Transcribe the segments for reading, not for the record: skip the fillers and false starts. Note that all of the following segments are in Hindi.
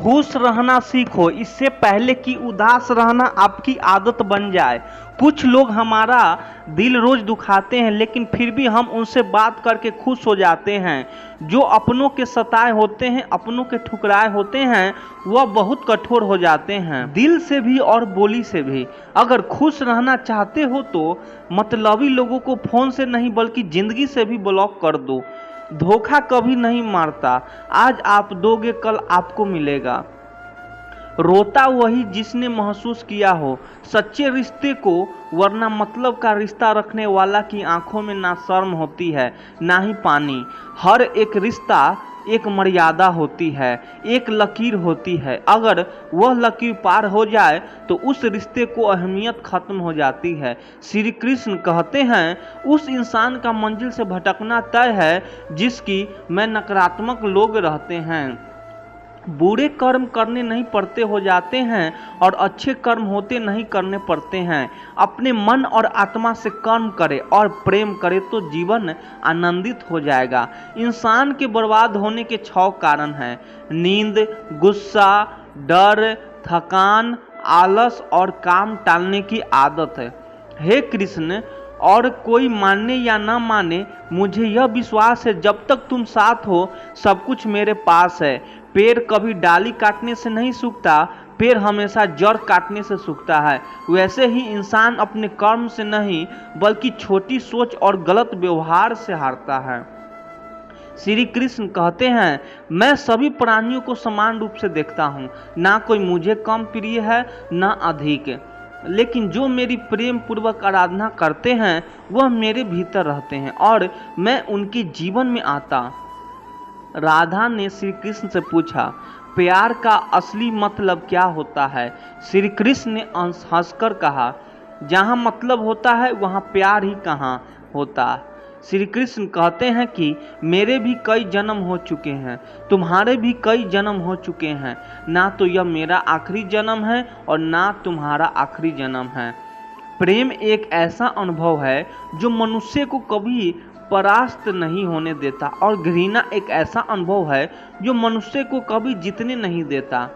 खुश रहना सीखो इससे पहले कि उदास रहना आपकी आदत बन जाए। कुछ लोग हमारा दिल रोज दुखाते हैं, लेकिन फिर भी हम उनसे बात करके खुश हो जाते हैं। जो अपनों के सताए होते हैं, अपनों के ठुकराए होते हैं, वह बहुत कठोर हो जाते हैं, दिल से भी और बोली से भी। अगर खुश रहना चाहते हो तो मतलबी लोगों को फोन से नहीं बल्कि जिंदगी से भी ब्लॉक कर दो। धोखा कभी नहीं मारता, आज आप दोगे कल आपको मिलेगा। रोता वही जिसने महसूस किया हो सच्चे रिश्ते को, वरना मतलब का रिश्ता रखने वाला की आंखों में ना शर्म होती है ना ही पानी। हर एक रिश्ता एक मर्यादा होती है, एक लकीर होती है। अगर वह लकीर पार हो जाए तो उस रिश्ते को अहमियत खत्म हो जाती है। श्री कृष्ण कहते हैं, उस इंसान का मंजिल से भटकना तय है जिसकी में नकारात्मक लोग रहते हैं। बुरे कर्म करने नहीं पड़ते हो जाते हैं और अच्छे कर्म होते नहीं करने पड़ते हैं। अपने मन और आत्मा से कर्म करे और प्रेम करे तो जीवन आनंदित हो जाएगा। इंसान के बर्बाद होने के 6 कारण हैं: नींद, गुस्सा, डर, थकान, आलस और काम टालने की आदत है। हे कृष्ण, और कोई माने या ना माने, मुझे यह विश्वास है जब तक तुम साथ हो सब कुछ मेरे पास है। पेड़ कभी डाली काटने से नहीं सूखता, पेड़ हमेशा जड़ काटने से सूखता है। वैसे ही इंसान अपने कर्म से नहीं बल्कि छोटी सोच और गलत व्यवहार से हारता है। श्री कृष्ण कहते हैं, मैं सभी प्राणियों को समान रूप से देखता हूँ, ना कोई मुझे कम प्रिय है ना अधिक, लेकिन जो मेरी प्रेम पूर्वक आराधना करते हैं वह मेरे भीतर रहते हैं और मैं उनके जीवन में आता। राधा ने श्री कृष्ण से पूछा, प्यार का असली मतलब क्या होता है? श्री कृष्ण ने हंसकर कहा, जहाँ मतलब होता है वहाँ प्यार ही कहाँ होता। श्री कृष्ण कहते हैं कि मेरे भी कई जन्म हो चुके हैं, तुम्हारे भी कई जन्म हो चुके हैं, ना तो यह मेरा आखिरी जन्म है और ना तुम्हारा आखिरी जन्म है। प्रेम एक ऐसा अनुभव है जो मनुष्य को कभी परास्त नहीं होने देता और घृणा एक ऐसा अनुभव है जो मनुष्य को कभी जीतने नहीं देता।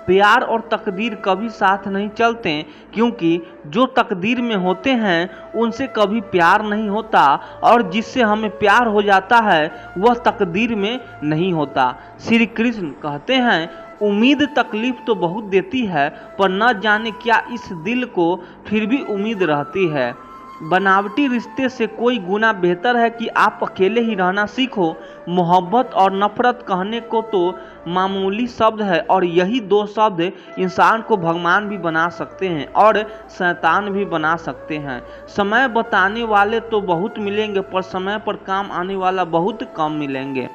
प्यार और तकदीर कभी साथ नहीं चलते, क्योंकि जो तकदीर में होते हैं उनसे कभी प्यार नहीं होता और जिससे हमें प्यार हो जाता है वह तकदीर में नहीं होता। श्री कृष्ण कहते हैं, उम्मीद तकलीफ तो बहुत देती है, पर न जाने क्या इस दिल को फिर भी उम्मीद रहती है। बनावटी रिश्ते से कोई गुना बेहतर है कि आप अकेले ही रहना सीखो। मोहब्बत और नफरत कहने को तो मामूली शब्द है और यही 2 शब्द इंसान को भगवान भी बना सकते हैं और शैतान भी बना सकते हैं। समय बताने वाले तो बहुत मिलेंगे, पर समय पर काम आने वाला बहुत कम मिलेंगे।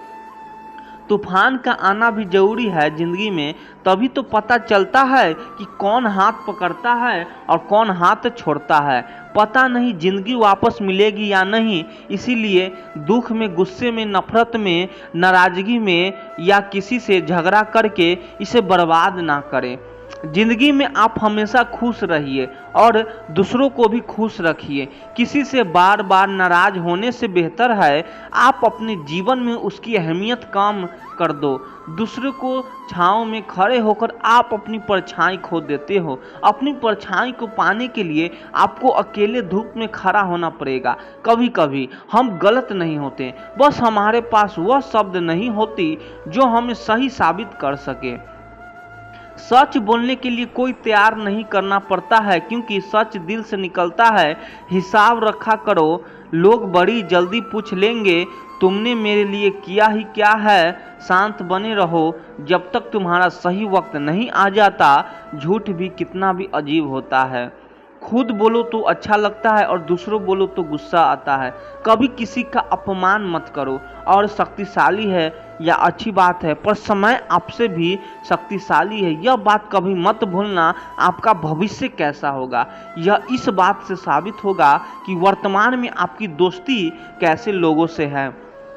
तूफान का आना भी जरूरी है जिंदगी में, तभी तो पता चलता है कि कौन हाथ पकड़ता है और कौन हाथ छोड़ता है। पता नहीं जिंदगी वापस मिलेगी या नहीं, इसीलिए दुख में, गुस्से में, नफरत में, नाराजगी में या किसी से झगड़ा करके इसे बर्बाद ना करें। जिंदगी में आप हमेशा खुश रहिए और दूसरों को भी खुश रखिए। किसी से बार बार नाराज होने से बेहतर है आप अपने जीवन में उसकी अहमियत कम कर दो। दूसरे को छांव में खड़े होकर आप अपनी परछाई खो देते हो। अपनी परछाई को पाने के लिए आपको अकेले धूप में खड़ा होना पड़ेगा। कभी कभी हम गलत नहीं होते, बस हमारे पास वह शब्द नहीं होती जो हमें सही साबित कर सके। सच बोलने के लिए कोई तैयार नहीं करना पड़ता है, क्योंकि सच दिल से निकलता है। हिसाब रखा करो, लोग बड़ी जल्दी पूछ लेंगे तुमने मेरे लिए किया ही क्या है। शांत बने रहो जब तक तुम्हारा सही वक्त नहीं आ जाता। झूठ भी कितना भी अजीब होता है। खुद बोलो तो अच्छा लगता है और दूसरों बोलो तो गुस्सा आता है। कभी किसी का अपमान मत करो। और शक्तिशाली है या अच्छी बात है, पर समय आपसे भी शक्तिशाली है, यह बात कभी मत भूलना। आपका भविष्य कैसा होगा यह इस बात से साबित होगा कि वर्तमान में आपकी दोस्ती कैसे लोगों से है।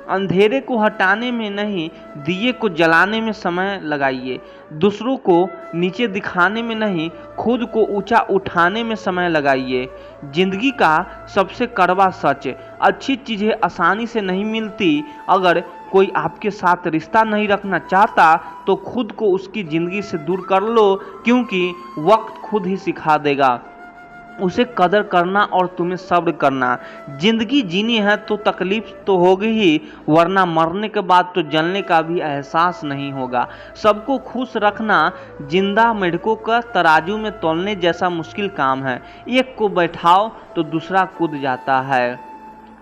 अंधेरे को हटाने में नहीं, दिए को जलाने में समय लगाइए। दूसरों को नीचे दिखाने में नहीं, खुद को ऊंचा उठाने में समय लगाइए। जिंदगी का सबसे कड़वा सच, अच्छी चीज़ें आसानी से नहीं मिलती। अगर कोई आपके साथ रिश्ता नहीं रखना चाहता तो खुद को उसकी ज़िंदगी से दूर कर लो, क्योंकि वक्त खुद ही सिखा देगा उसे कदर करना और तुम्हें सब्र करना। जिंदगी जीनी है तो तकलीफ तो होगी ही, वरना मरने के बाद तो जलने का भी एहसास नहीं होगा। सबको खुश रखना जिंदा मेढकों का तराजू में तौलने जैसा मुश्किल काम है। एक को बैठाओ तो दूसरा कूद जाता है।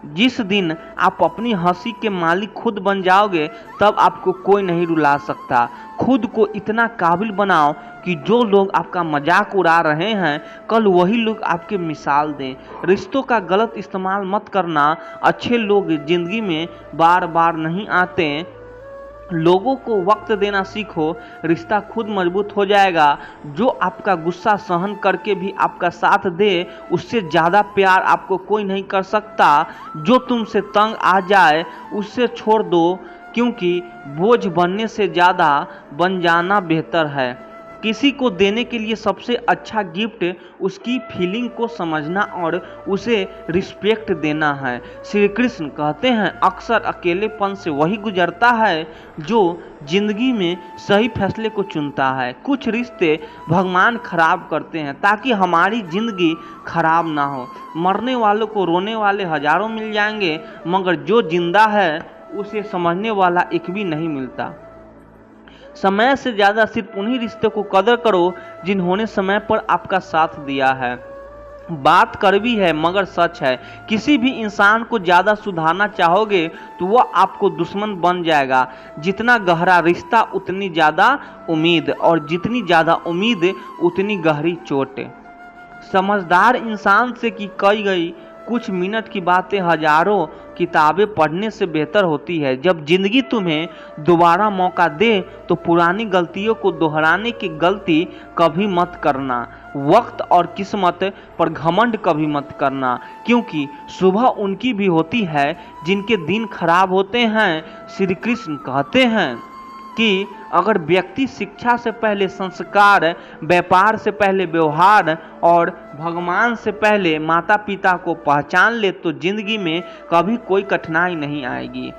जिस दिन आप अपनी हंसी के मालिक खुद बन जाओगे, तब आपको कोई नहीं रुला सकता। खुद को इतना काबिल बनाओ कि जो लोग आपका मजाक उड़ा रहे हैं, कल वही लोग आपके मिसाल दें। रिश्तों का गलत इस्तेमाल मत करना। अच्छे लोग जिंदगी में बार बार नहीं आते। लोगों को वक्त देना सीखो, रिश्ता खुद मजबूत हो जाएगा। जो आपका गुस्सा सहन करके भी आपका साथ दे, उससे ज़्यादा प्यार आपको कोई नहीं कर सकता। जो तुमसे तंग आ जाए उससे छोड़ दो, क्योंकि बोझ बनने से ज़्यादा बन जाना बेहतर है। किसी को देने के लिए सबसे अच्छा गिफ्ट उसकी फीलिंग को समझना और उसे रिस्पेक्ट देना है। श्री कृष्ण कहते हैं, अक्सर अकेलेपन से वही गुजरता है जो जिंदगी में सही फैसले को चुनता है। कुछ रिश्ते भगवान खराब करते हैं ताकि हमारी जिंदगी खराब ना हो। मरने वालों को रोने वाले हजारों मिल जाएंगे, मगर जो जिंदा है उसे समझने वाला एक भी नहीं मिलता। समय से ज़्यादा सिर्फ उन्हीं रिश्ते को कदर करो जिन्होंने समय पर आपका साथ दिया है। बात कड़वी है मगर सच है। किसी भी इंसान को ज़्यादा सुधारना चाहोगे तो वह आपको दुश्मन बन जाएगा। जितना गहरा रिश्ता उतनी ज़्यादा उम्मीद, और जितनी ज़्यादा उम्मीद उतनी गहरी चोट। समझदार इंसान से की गई कुछ मिनट की बातें हजारों किताबें पढ़ने से बेहतर होती है। जब जिंदगी तुम्हें दोबारा मौका दे तो पुरानी गलतियों को दोहराने की गलती कभी मत करना। वक्त और किस्मत पर घमंड कभी मत करना, क्योंकि सुबह उनकी भी होती है जिनके दिन खराब होते हैं। श्री कृष्ण कहते हैं कि अगर व्यक्ति शिक्षा से पहले संस्कार, व्यापार से पहले व्यवहार और भगवान से पहले माता पिता को पहचान ले तो जिंदगी में कभी कोई कठिनाई नहीं आएगी।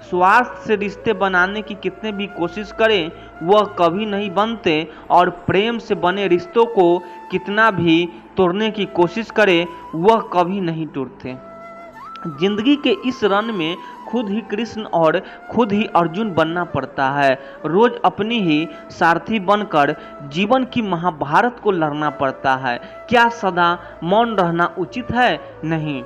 स्वार्थ से रिश्ते बनाने की कितने भी कोशिश करें वह कभी नहीं बनते, और प्रेम से बने रिश्तों को कितना भी तोड़ने की कोशिश करें वह कभी नहीं टूटते। जिंदगी के इस रन में खुद ही कृष्ण और खुद ही अर्जुन बनना पड़ता है। रोज अपनी ही सारथी बनकर जीवन की महाभारत को लड़ना पड़ता है। क्या सदा मौन रहना उचित है? नहीं।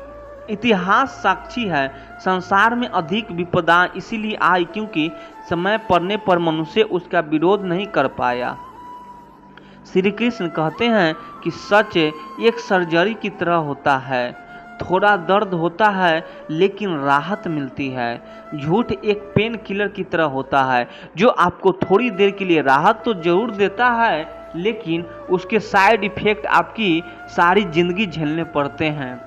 इतिहास साक्षी है, संसार में अधिक विपदा इसीलिए आई क्योंकि समय पड़ने पर मनुष्य उसका विरोध नहीं कर पाया। श्री कृष्ण कहते हैं कि सच एक सर्जरी की तरह होता है। थोड़ा दर्द होता है लेकिन राहत मिलती है। झूठ एक पेन किलर की तरह होता है जो आपको थोड़ी देर के लिए राहत तो जरूर देता है, लेकिन उसके साइड इफेक्ट आपकी सारी जिंदगी झेलने पड़ते हैं।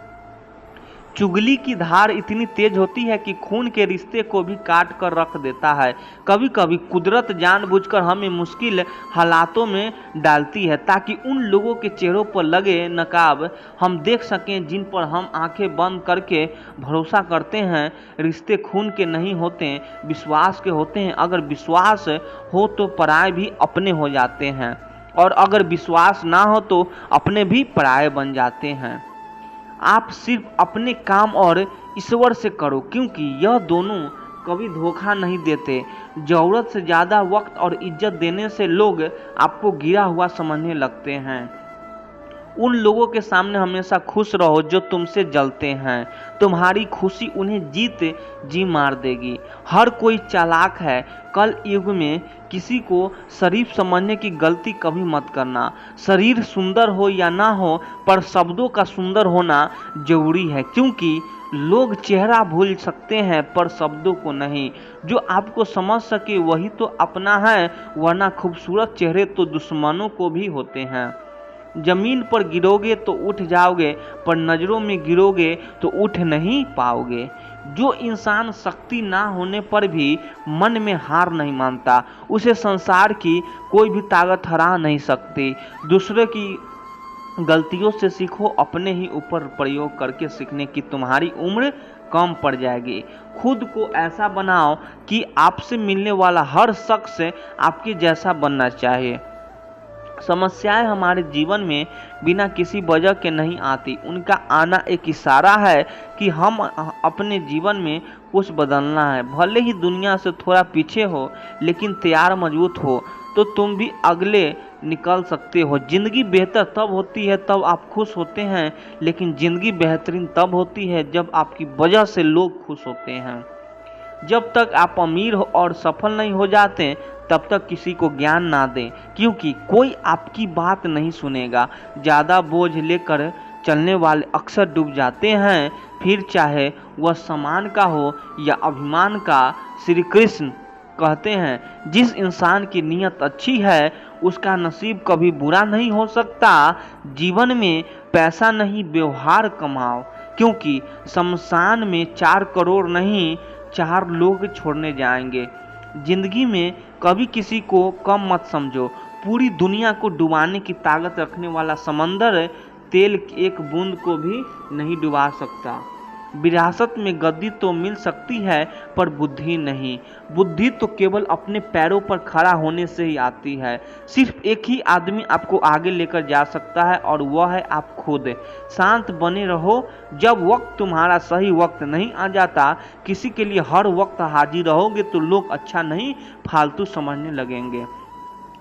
चुगली की धार इतनी तेज होती है कि खून के रिश्ते को भी काट कर रख देता है। कभी कभी कुदरत जानबूझकर हमें मुश्किल हालातों में डालती है ताकि उन लोगों के चेहरों पर लगे नकाब हम देख सकें जिन पर हम आंखें बंद करके भरोसा करते हैं। रिश्ते खून के नहीं होते, विश्वास के होते हैं। अगर विश्वास हो तो पराये भी अपने हो जाते हैं, और अगर विश्वास ना हो तो अपने भी पराये बन जाते हैं। आप सिर्फ अपने काम और ईश्वर से करो, क्योंकि यह दोनों कभी धोखा नहीं देते। जरूरत से ज़्यादा वक्त और इज्जत देने से लोग आपको गिरा हुआ समझने लगते हैं। उन लोगों के सामने हमेशा खुश रहो जो तुमसे जलते हैं। तुम्हारी खुशी उन्हें जीत जी मार देगी। हर कोई चालाक है। कल युग में किसी को शरीफ समझने की गलती कभी मत करना। शरीर सुंदर हो या ना हो, पर शब्दों का सुंदर होना जरूरी है, क्योंकि लोग चेहरा भूल सकते हैं पर शब्दों को नहीं। जो आपको समझ सके वही तो अपना है, वरना खूबसूरत चेहरे तो दुश्मनों को भी होते हैं। जमीन पर गिरोगे तो उठ जाओगे, पर नज़रों में गिरोगे तो उठ नहीं पाओगे। जो इंसान शक्ति ना होने पर भी मन में हार नहीं मानता, उसे संसार की कोई भी ताकत हरा नहीं सकती। दूसरे की गलतियों से सीखो, अपने ही ऊपर प्रयोग करके सीखने की तुम्हारी उम्र कम पड़ जाएगी। खुद को ऐसा बनाओ कि आपसे मिलने वाला हर शख्स आपके जैसा बनना चाहिए। समस्याएं हमारे जीवन में बिना किसी वजह के नहीं आती, उनका आना एक इशारा है कि हम अपने जीवन में कुछ बदलना है। भले ही दुनिया से थोड़ा पीछे हो, लेकिन तैयार मजबूत हो तो तुम भी अगले निकल सकते हो। ज़िंदगी बेहतर तब होती है तब आप खुश होते हैं, लेकिन ज़िंदगी बेहतरीन तब होती है जब आपकी वजह से लोग खुश होते हैं। जब तक आप अमीर हो और सफल नहीं हो जाते, तब तक किसी को ज्ञान ना दें, क्योंकि कोई आपकी बात नहीं सुनेगा। ज़्यादा बोझ लेकर चलने वाले अक्सर डूब जाते हैं, फिर चाहे वह सम्मान का हो या अभिमान का। श्री कृष्ण कहते हैं, जिस इंसान की नीयत अच्छी है उसका नसीब कभी बुरा नहीं हो सकता। जीवन में पैसा नहीं, व्यवहार कमाओ, क्योंकि शमशान में 4 करोड़ नहीं 4 लोग छोड़ने जाएंगे। जिंदगी में कभी किसी को कम मत समझो। पूरी दुनिया को डुबाने की ताकत रखने वाला समंदर तेल की एक बूंद को भी नहीं डुबा सकता। विरासत में गद्दी तो मिल सकती है, पर बुद्धि नहीं। बुद्धि तो केवल अपने पैरों पर खड़ा होने से ही आती है। सिर्फ एक ही आदमी आपको आगे लेकर जा सकता है, और वह है आप खुद। शांत बने रहो। जब वक्त तुम्हारा सही वक्त नहीं आ जाता, किसी के लिए हर वक्त हाजिर रहोगे तो लोग अच्छा नहीं फालतू समझने लगेंगे।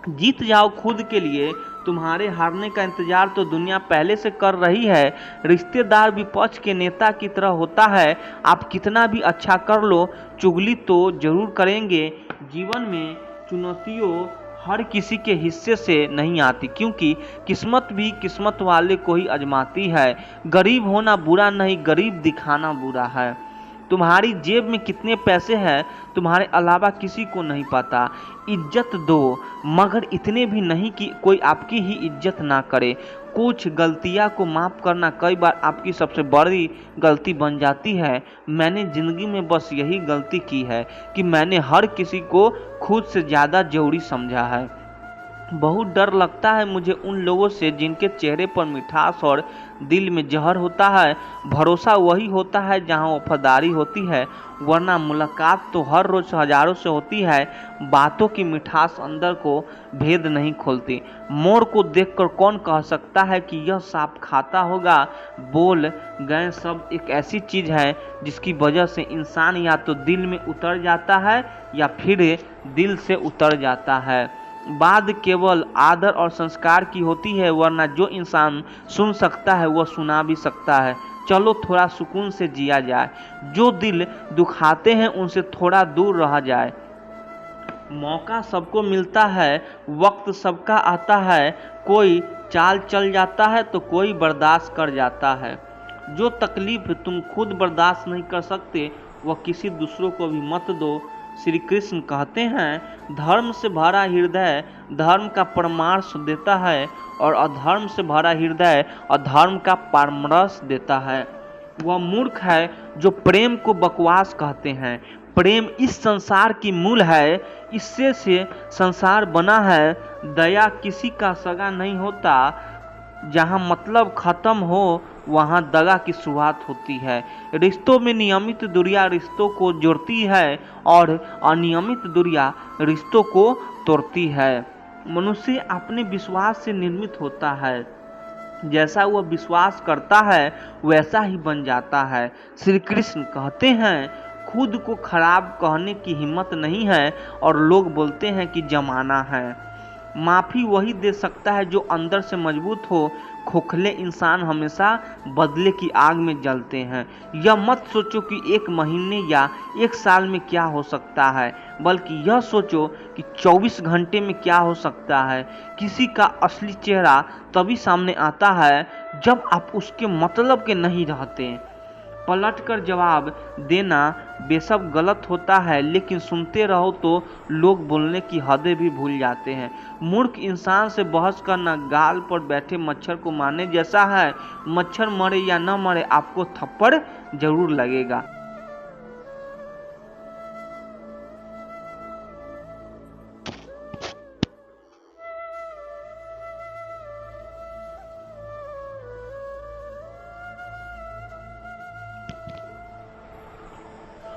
जीत जाओ खुद के लिए। तुम्हारे हारने का इंतजार तो दुनिया पहले से कर रही है। रिश्तेदार विपक्ष के नेता की तरह होता है। आप कितना भी अच्छा कर लो, चुगली तो जरूर करेंगे। जीवन में चुनौतियों हर किसी के हिस्से से नहीं आती, क्योंकि किस्मत भी किस्मत वाले को ही आजमाती है। गरीब होना बुरा नहीं, गरीब दिखाना बुरा है। तुम्हारी जेब में कितने पैसे हैं तुम्हारे अलावा किसी को नहीं पता। इज्जत दो, मगर इतने भी नहीं कि कोई आपकी ही इज्जत ना करे। कुछ गलतियां को माफ़ करना कई बार आपकी सबसे बड़ी गलती बन जाती है। मैंने ज़िंदगी में बस यही गलती की है कि मैंने हर किसी को खुद से ज़्यादा जरूरी समझा है। बहुत डर लगता है मुझे उन लोगों से जिनके चेहरे पर मिठास और दिल में जहर होता है। भरोसा वही होता है जहां वफादारी होती है, वरना मुलाकात तो हर रोज़ हजारों से होती है। बातों की मिठास अंदर को भेद नहीं खोलती। मोर को देखकर कौन कह सकता है कि यह सांप खाता होगा। बोल गए सब एक ऐसी चीज़ है जिसकी वजह से इंसान या तो दिल में उतर जाता है या फिर दिल से उतर जाता है। बात केवल आदर और संस्कार की होती है, वरना जो इंसान सुन सकता है वह सुना भी सकता है। चलो थोड़ा सुकून से जिया जाए। जो दिल दुखाते हैं उनसे थोड़ा दूर रहा जाए। मौका सबको मिलता है, वक्त सबका आता है। कोई चाल चल जाता है तो कोई बर्दाश्त कर जाता है। जो तकलीफ तुम खुद बर्दाश्त नहीं कर सकते, वह किसी दूसरों को भी मत दो। श्री कृष्ण कहते हैं, धर्म से भरा हृदय धर्म का परामर्श देता है, और अधर्म से भरा हृदय अधर्म का परामर्श देता है। वह मूर्ख है जो प्रेम को बकवास कहते हैं। प्रेम इस संसार की मूल है, इससे से संसार बना है। दया किसी का सगा नहीं होता। जहाँ मतलब खत्म हो वहाँ दगा की शुरुआत होती है। रिश्तों में नियमित दूरियां रिश्तों को जोड़ती है, और अनियमित दूरियां रिश्तों को तोड़ती है। मनुष्य अपने विश्वास से निर्मित होता है। जैसा वह विश्वास करता है वैसा ही बन जाता है। श्री कृष्ण कहते हैं, खुद को खराब कहने की हिम्मत नहीं है, और लोग बोलते हैं कि जमाना है। माफ़ी वही दे सकता है जो अंदर से मजबूत हो। खोखले इंसान हमेशा बदले की आग में जलते हैं। यह मत सोचो कि 1 महीने या 1 साल में क्या हो सकता है, बल्कि यह सोचो कि 24 घंटे में क्या हो सकता है। किसी का असली चेहरा तभी सामने आता है जब आप उसके मतलब के नहीं रहते। पलटकर जवाब देना बेशक गलत होता है, लेकिन सुनते रहो तो लोग बोलने की हदें भी भूल जाते हैं। मूर्ख इंसान से बहस करना गाल पर बैठे मच्छर को मारने जैसा है। मच्छर मरे या न मरे, आपको थप्पड़ जरूर लगेगा।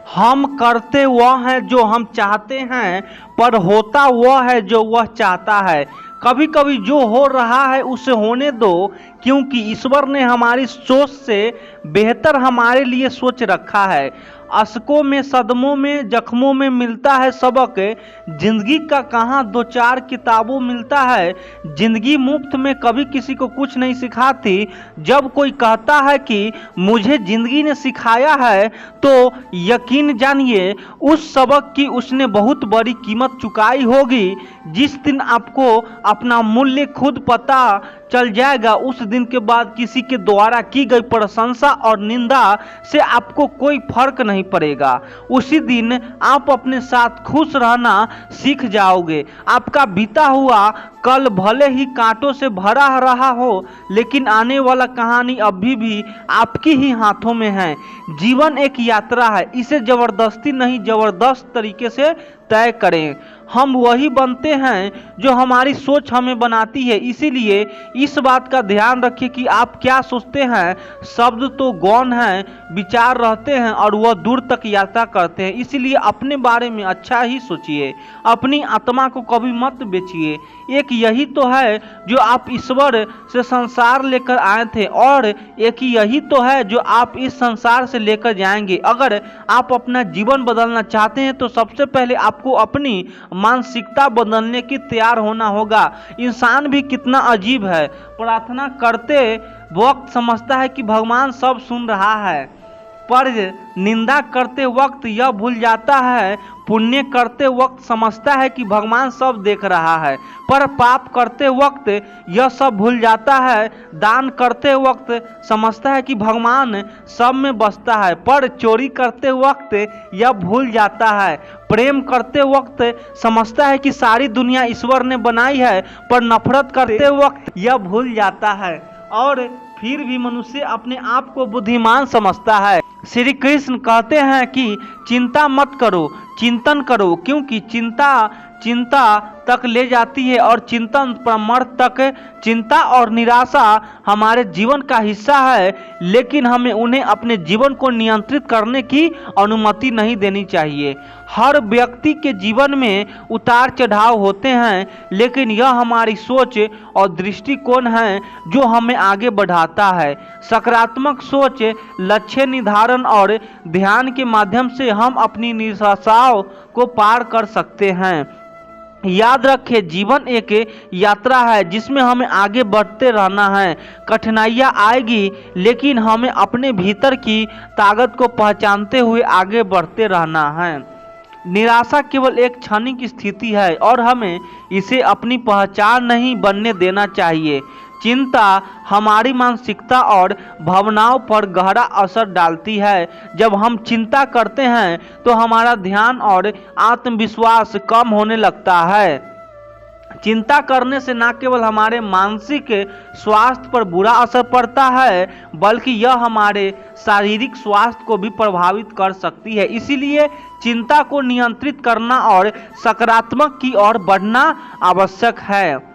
हम करते वह है जो हम चाहते हैं, पर होता वह है जो वह चाहता है। कभी कभी जो हो रहा है उसे होने दो, क्योंकि ईश्वर ने हमारी सोच से बेहतर हमारे लिए सोच रखा है। अशकों में, सदमों में, जख्मों में मिलता है सबक। जिंदगी का कहाँ दो चार किताबों मिलता है। जिंदगी मुफ्त में कभी किसी को कुछ नहीं सिखाती। जब कोई कहता है कि मुझे जिंदगी ने सिखाया है, तो यकीन जानिए उस सबक की उसने बहुत बड़ी कीमत चुकाई होगी। जिस दिन आपको अपना मूल्य खुद पता चल जाएगा, उस दिन के बाद किसी के द्वारा की गई प्रशंसा और निंदा से आपको कोई फर्क नहीं पड़ेगा। उसी दिन आप अपने साथ खुश रहना सीख जाओगे। आपका बीता हुआ कल भले ही कांटों से भरा रहा हो, लेकिन आने वाला कहानी अभी भी आपकी ही हाथों में है। जीवन एक यात्रा है, इसे जबरदस्ती नहीं, जबरदस्त तरीके से तय करें। हम वही बनते हैं जो हमारी सोच हमें बनाती है। इसीलिए इस बात का ध्यान रखिए कि आप क्या सोचते हैं। शब्द तो गौण हैं, विचार रहते हैं और वह दूर तक यात्रा करते हैं। इसीलिए अपने बारे में अच्छा ही सोचिए, अपनी आत्मा को कभी मत बेचिए। एक यही तो है जो आप ईश्वर से संसार लेकर आए थे, और एक यही तो है जो आप इस संसार से लेकर जाएंगे। अगर आप अपना जीवन बदलना चाहते हैं तो सबसे पहले आपको अपनी मानसिकता बदलने की तैयार होना होगा। इंसान भी कितना अजीब है, प्रार्थना करते वक्त समझता है कि भगवान सब सुन रहा है, पर निंदा करते वक्त यह भूल जाता है। पुण्य करते वक्त समझता है कि भगवान सब देख रहा है, पर पाप करते वक्त यह सब भूल जाता है। दान करते वक्त समझता है कि भगवान सब में बसता है, पर चोरी करते वक्त यह भूल जाता है। प्रेम करते वक्त समझता है कि सारी दुनिया ईश्वर ने बनाई है, पर नफरत करते वक्त यह भूल जाता है। और फिर भी मनुष्य अपने आप को बुद्धिमान समझता है। श्री कृष्ण कहते हैं कि चिंता मत करो, चिंतन करो, क्योंकि चिंता तक ले जाती है और चिंतन परमार्थ तक। चिंता और निराशा हमारे जीवन का हिस्सा है, लेकिन हमें उन्हें अपने जीवन को नियंत्रित करने की अनुमति नहीं देनी चाहिए। हर व्यक्ति के जीवन में उतार चढ़ाव होते हैं, लेकिन यह हमारी सोच और दृष्टिकोण है जो हमें आगे बढ़ाता है। सकारात्मक सोच, लक्ष्य निर्धारण और ध्यान के माध्यम से हम अपनी निराशाओं को पार कर सकते हैं। याद रखें, जीवन एक यात्रा है जिसमें हमें आगे बढ़ते रहना है। कठिनाइयाँ आएगी, लेकिन हमें अपने भीतर की ताकत को पहचानते हुए आगे बढ़ते रहना है। निराशा केवल एक क्षणिक स्थिति है और हमें इसे अपनी पहचान नहीं बनने देना चाहिए। चिंता हमारी मानसिकता और भावनाओं पर गहरा असर डालती है। जब हम चिंता करते हैं तो हमारा ध्यान और आत्मविश्वास कम होने लगता है। चिंता करने से न केवल हमारे मानसिक स्वास्थ्य पर बुरा असर पड़ता है, बल्कि यह हमारे शारीरिक स्वास्थ्य को भी प्रभावित कर सकती है। इसीलिए चिंता को नियंत्रित करना और सकारात्मक की ओर बढ़ना आवश्यक है।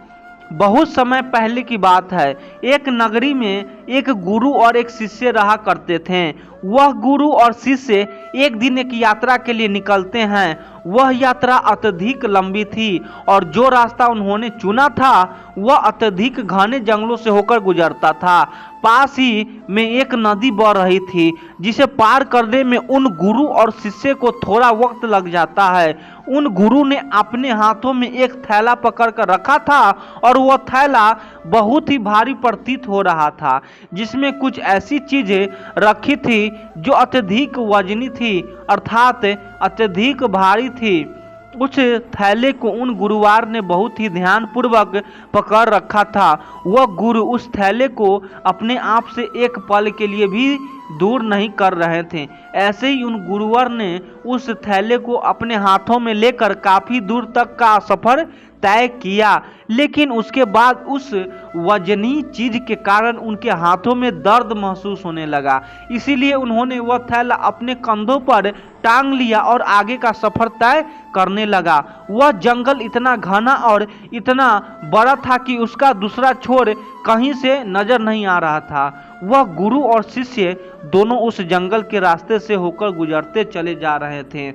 बहुत समय पहले की बात है, एक नगरी में एक गुरु और एक शिष्य रहा करते थे। वह गुरु और शिष्य एक दिन एक यात्रा के लिए निकलते हैं। वह यात्रा अत्यधिक लंबी थी और जो रास्ता उन्होंने चुना था वह अत्यधिक घने जंगलों से होकर गुजरता था। पास ही में एक नदी बह रही थी, जिसे पार करने में उन गुरु और शिष्य को थोड़ा वक्त लग जाता है। उन गुरु ने अपने हाथों में एक थैला पकड़ कर रखा था और वह थैला बहुत ही भारी प्रतीत हो रहा था, जिसमें कुछ ऐसी चीजें रखी थी जो अत्यधिक वजनी थी, अर्थात अत्यधिक भारी थी। उस थैले को उन गुरुवार ने बहुत ही ध्यानपूर्वक पकड़ रखा था। वह गुरु उस थैले को अपने आप से एक पल के लिए भी दूर नहीं कर रहे थे। ऐसे ही उन गुरुवर ने उस थैले को अपने हाथों में लेकर काफी दूर तक का सफर तय किया, लेकिन उसके बाद उस वजनी चीज के कारण उनके हाथों में दर्द महसूस होने लगा। इसीलिए उन्होंने वह थैला अपने कंधों पर टांग लिया और आगे का सफर तय करने लगा। वह जंगल इतना घना और इतना बड़ा था कि उसका दूसरा छोर कहीं से नजर नहीं आ रहा था। वह गुरु और शिष्य दोनों उस जंगल के रास्ते से होकर गुजरते चले जा रहे थे।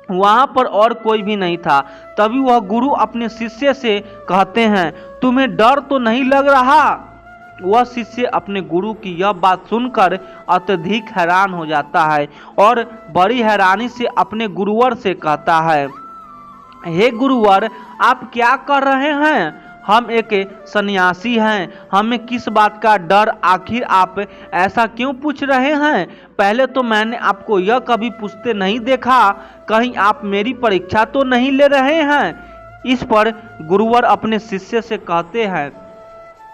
वहां पर और कोई भी नहीं था। तभी वह गुरु अपने शिष्य से कहते हैं, तुम्हें डर तो नहीं लग रहा? वह शिष्य अपने गुरु की यह बात सुनकर अत्यधिक हैरान हो जाता है और बड़ी हैरानी से अपने गुरुवर से कहता है, हे गुरुवर, आप क्या कर रहे हैं? हम एक सन्यासी हैं, हमें किस बात का डर? आखिर आप ऐसा क्यों पूछ रहे हैं? पहले तो मैंने आपको यह कभी पूछते नहीं देखा, कहीं आप मेरी परीक्षा तो नहीं ले रहे हैं? इस पर गुरुवर अपने शिष्य से कहते हैं,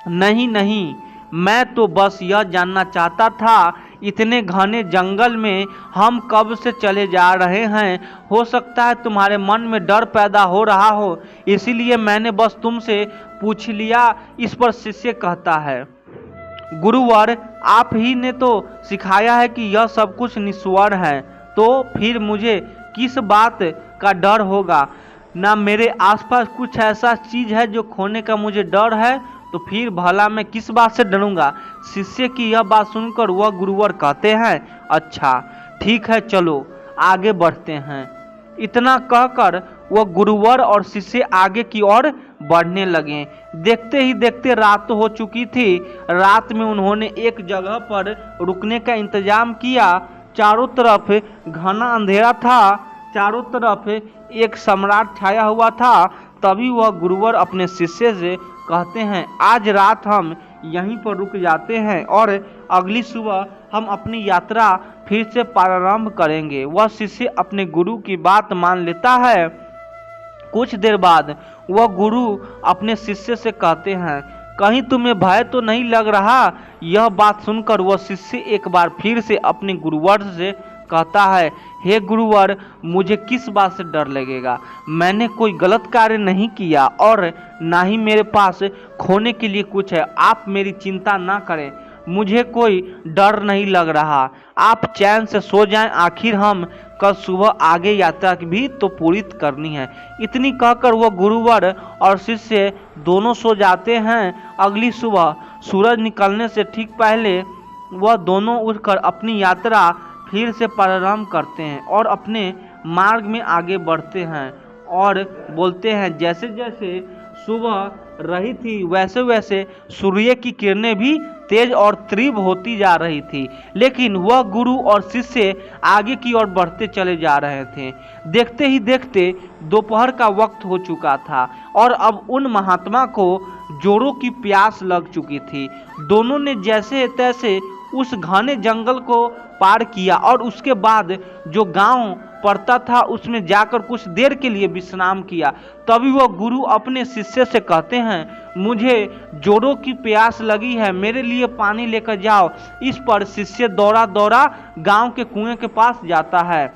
नहीं नहीं, मैं तो बस यह जानना चाहता था, इतने घने जंगल में हम कब से चले जा रहे हैं? हो सकता है तुम्हारे मन में डर पैदा हो रहा हो, इसीलिए मैंने बस तुमसे पूछ लिया। इस पर शिष्य कहता है, गुरुवर, आप ही ने तो सिखाया है कि यह सब कुछ निस्वार्थ है, तो फिर मुझे किस बात का डर होगा? ना मेरे आसपास कुछ ऐसा चीज है जो खोने का मुझे डर है, तो फिर भला मैं किस बात से डरूंगा? शिष्य की यह बात सुनकर वह गुरुवर कहते हैं, अच्छा ठीक है, चलो आगे बढ़ते हैं। इतना कहकर वह गुरुवर और शिष्य आगे की ओर बढ़ने लगे। देखते ही देखते रात हो चुकी थी। रात में उन्होंने एक जगह पर रुकने का इंतजाम किया। चारों तरफ घना अंधेरा था, चारों तरफ एक सम्राट छाया हुआ था। तभी वह गुरुवर अपने शिष्य से कहते हैं, आज रात हम यहीं पर रुक जाते हैं और अगली सुबह हम अपनी यात्रा फिर से प्रारंभ करेंगे। वह शिष्य अपने गुरु की बात मान लेता है। कुछ देर बाद वह गुरु अपने शिष्य से कहते हैं, कहीं तुम्हें भय तो नहीं लग रहा? यह बात सुनकर वह शिष्य एक बार फिर से अपने गुरुवर से कहता है, हे गुरुवर, मुझे किस बात से डर लगेगा? मैंने कोई गलत कार्य नहीं किया और ना ही मेरे पास खोने के लिए कुछ है। आप मेरी चिंता ना करें, मुझे कोई डर नहीं लग रहा। आप चैन से सो जाएं, आखिर हम कल सुबह आगे यात्रा भी तो पूरी करनी है। इतनी कहकर वह गुरुवर और शिष्य दोनों सो जाते हैं। अगली सुबह सूरज निकलने से ठीक पहले वह दोनों उठकर अपनी यात्रा फिर से प्रारंभ करते हैं और अपने मार्ग में आगे बढ़ते हैं और बोलते हैं, जैसे जैसे सुबह रही थी वैसे वैसे सूर्य की किरणें भी तेज और तीव्र होती जा रही थी, लेकिन वह गुरु और शिष्य आगे की ओर बढ़ते चले जा रहे थे। देखते ही देखते दोपहर का वक्त हो चुका था और अब उन महात्मा को जोरों की प्यास लग चुकी थी। दोनों ने जैसे तैसे उस घने जंगल को पार किया और उसके बाद जो गांव पड़ता था उसमें जाकर कुछ देर के लिए विश्राम किया। तभी वह गुरु अपने शिष्य से कहते हैं, मुझे जोरों की प्यास लगी है, मेरे लिए पानी लेकर जाओ। इस पर शिष्य दौड़ा दौड़ा गांव के कुएं के पास जाता है।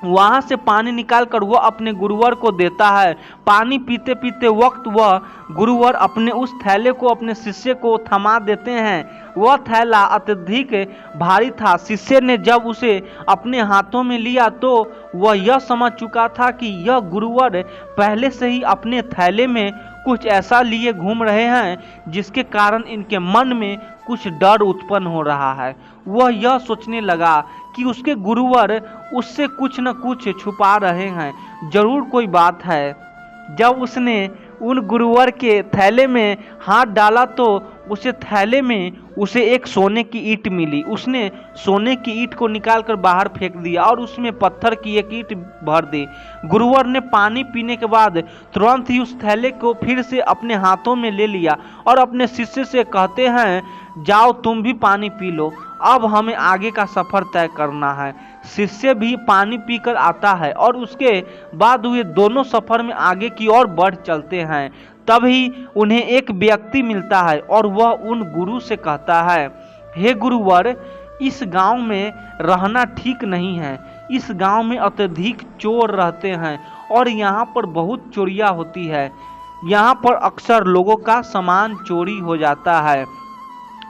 वहां से पानी निकालकर वह अपने गुरुवर को देता है। पानी पीते पीते वक्त वह गुरुवर अपने उस थैले को अपने शिष्य को थमा देते हैं। वह थैला अत्यधिक भारी था। शिष्य ने जब उसे अपने हाथों में लिया तो वह यह समझ चुका था कि यह गुरुवर पहले से ही अपने थैले में कुछ ऐसा लिए घूम रहे हैं जिसके कारण इनके मन में कुछ डर उत्पन्न हो रहा है। वह यह सोचने लगा कि उसके गुरुवर उससे कुछ न कुछ छुपा रहे हैं, जरूर कोई बात है। जब उसने उन गुरुवर के थैले में हाथ डाला तो उसे थैले में उसे एक सोने की ईंट मिली। उसने सोने की ईंट को निकालकर बाहर फेंक दिया और उसमें पत्थर की एक ईंट भर दी। गुरुवर ने पानी पीने के बाद तुरंत ही उस थैले को फिर से अपने हाथों में ले लिया और अपने शिष्य से कहते हैं, जाओ तुम भी पानी पी लो, अब हमें आगे का सफर तय करना है। शिष्य भी पानी पीकर आता है और उसके बाद वे दोनों सफर में आगे की ओर बढ़ चलते हैं। तभी उन्हें एक व्यक्ति मिलता है और वह उन गुरु से कहता है, हे गुरुवर, इस गांव में रहना ठीक नहीं है। इस गांव में अत्यधिक चोर रहते हैं और यहाँ पर बहुत चोरियाँ होती है। यहाँ पर अक्सर लोगों का सामान चोरी हो जाता है।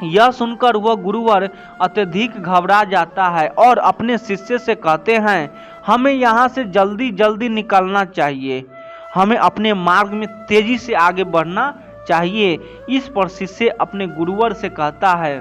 यह सुनकर वह गुरुवर अत्यधिक घबरा जाता है और अपने शिष्य से कहते हैं, हमें यहाँ से जल्दी जल्दी निकलना चाहिए, हमें अपने मार्ग में तेजी से आगे बढ़ना चाहिए। इस पर शिष्य अपने गुरुवर से कहता है,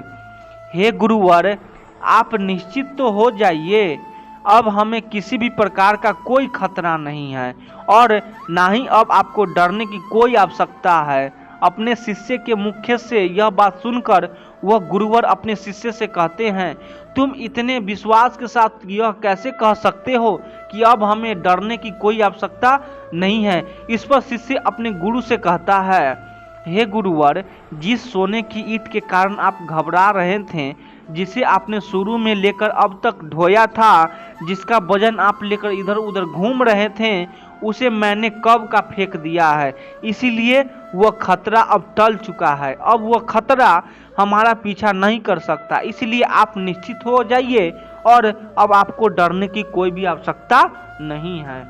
हे गुरुवर, आप निश्चित तो हो जाइए, अब हमें किसी भी प्रकार का कोई खतरा नहीं है और ना ही अब आपको डरने की कोई आवश्यकता है। अपने शिष्य के मुख से यह बात सुनकर वह गुरुवर अपने शिष्य से कहते हैं, तुम इतने विश्वास के साथ यह कैसे कह सकते हो कि अब हमें डरने की कोई आवश्यकता नहीं है। इस पर शिष्य अपने गुरु से कहता है, हे गुरुवर, जिस सोने की ईंट के कारण आप घबरा रहे थे, जिसे आपने शुरू में लेकर अब तक ढोया था, जिसका वजन आप लेकर इधर उधर घूम रहे थे, उसे मैंने कब का फेंक दिया है। इसीलिए वह खतरा अब टल चुका है। अब वह खतरा हमारा पीछा नहीं कर सकता। इसलिए आप निश्चित हो जाइए और अब आपको डरने की कोई भी आवश्यकता नहीं है।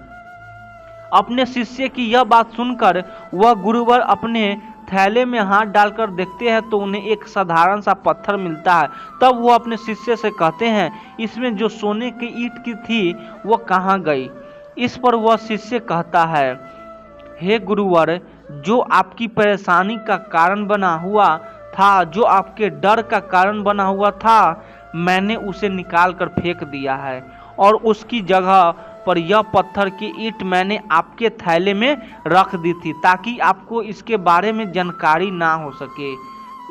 अपने शिष्य की यह बात सुनकर वह गुरुवर अपने थैले में हाथ डालकर देखते हैं तो उन्हें एक साधारण सा पत्थर मिलता है। तब वो अपने शिष्य से कहते हैं, इसमें जो सोने की ईंट की थी वो कहाँ गई। इस पर वह शिष्य कहता है, हे गुरुवर, जो आपकी परेशानी का कारण बना हुआ था, जो आपके डर का कारण बना हुआ था, मैंने उसे निकाल कर फेंक दिया है और उसकी जगह पर यह पत्थर की ईंट मैंने आपके थैले में रख दी थी ताकि आपको इसके बारे में जानकारी ना हो सके।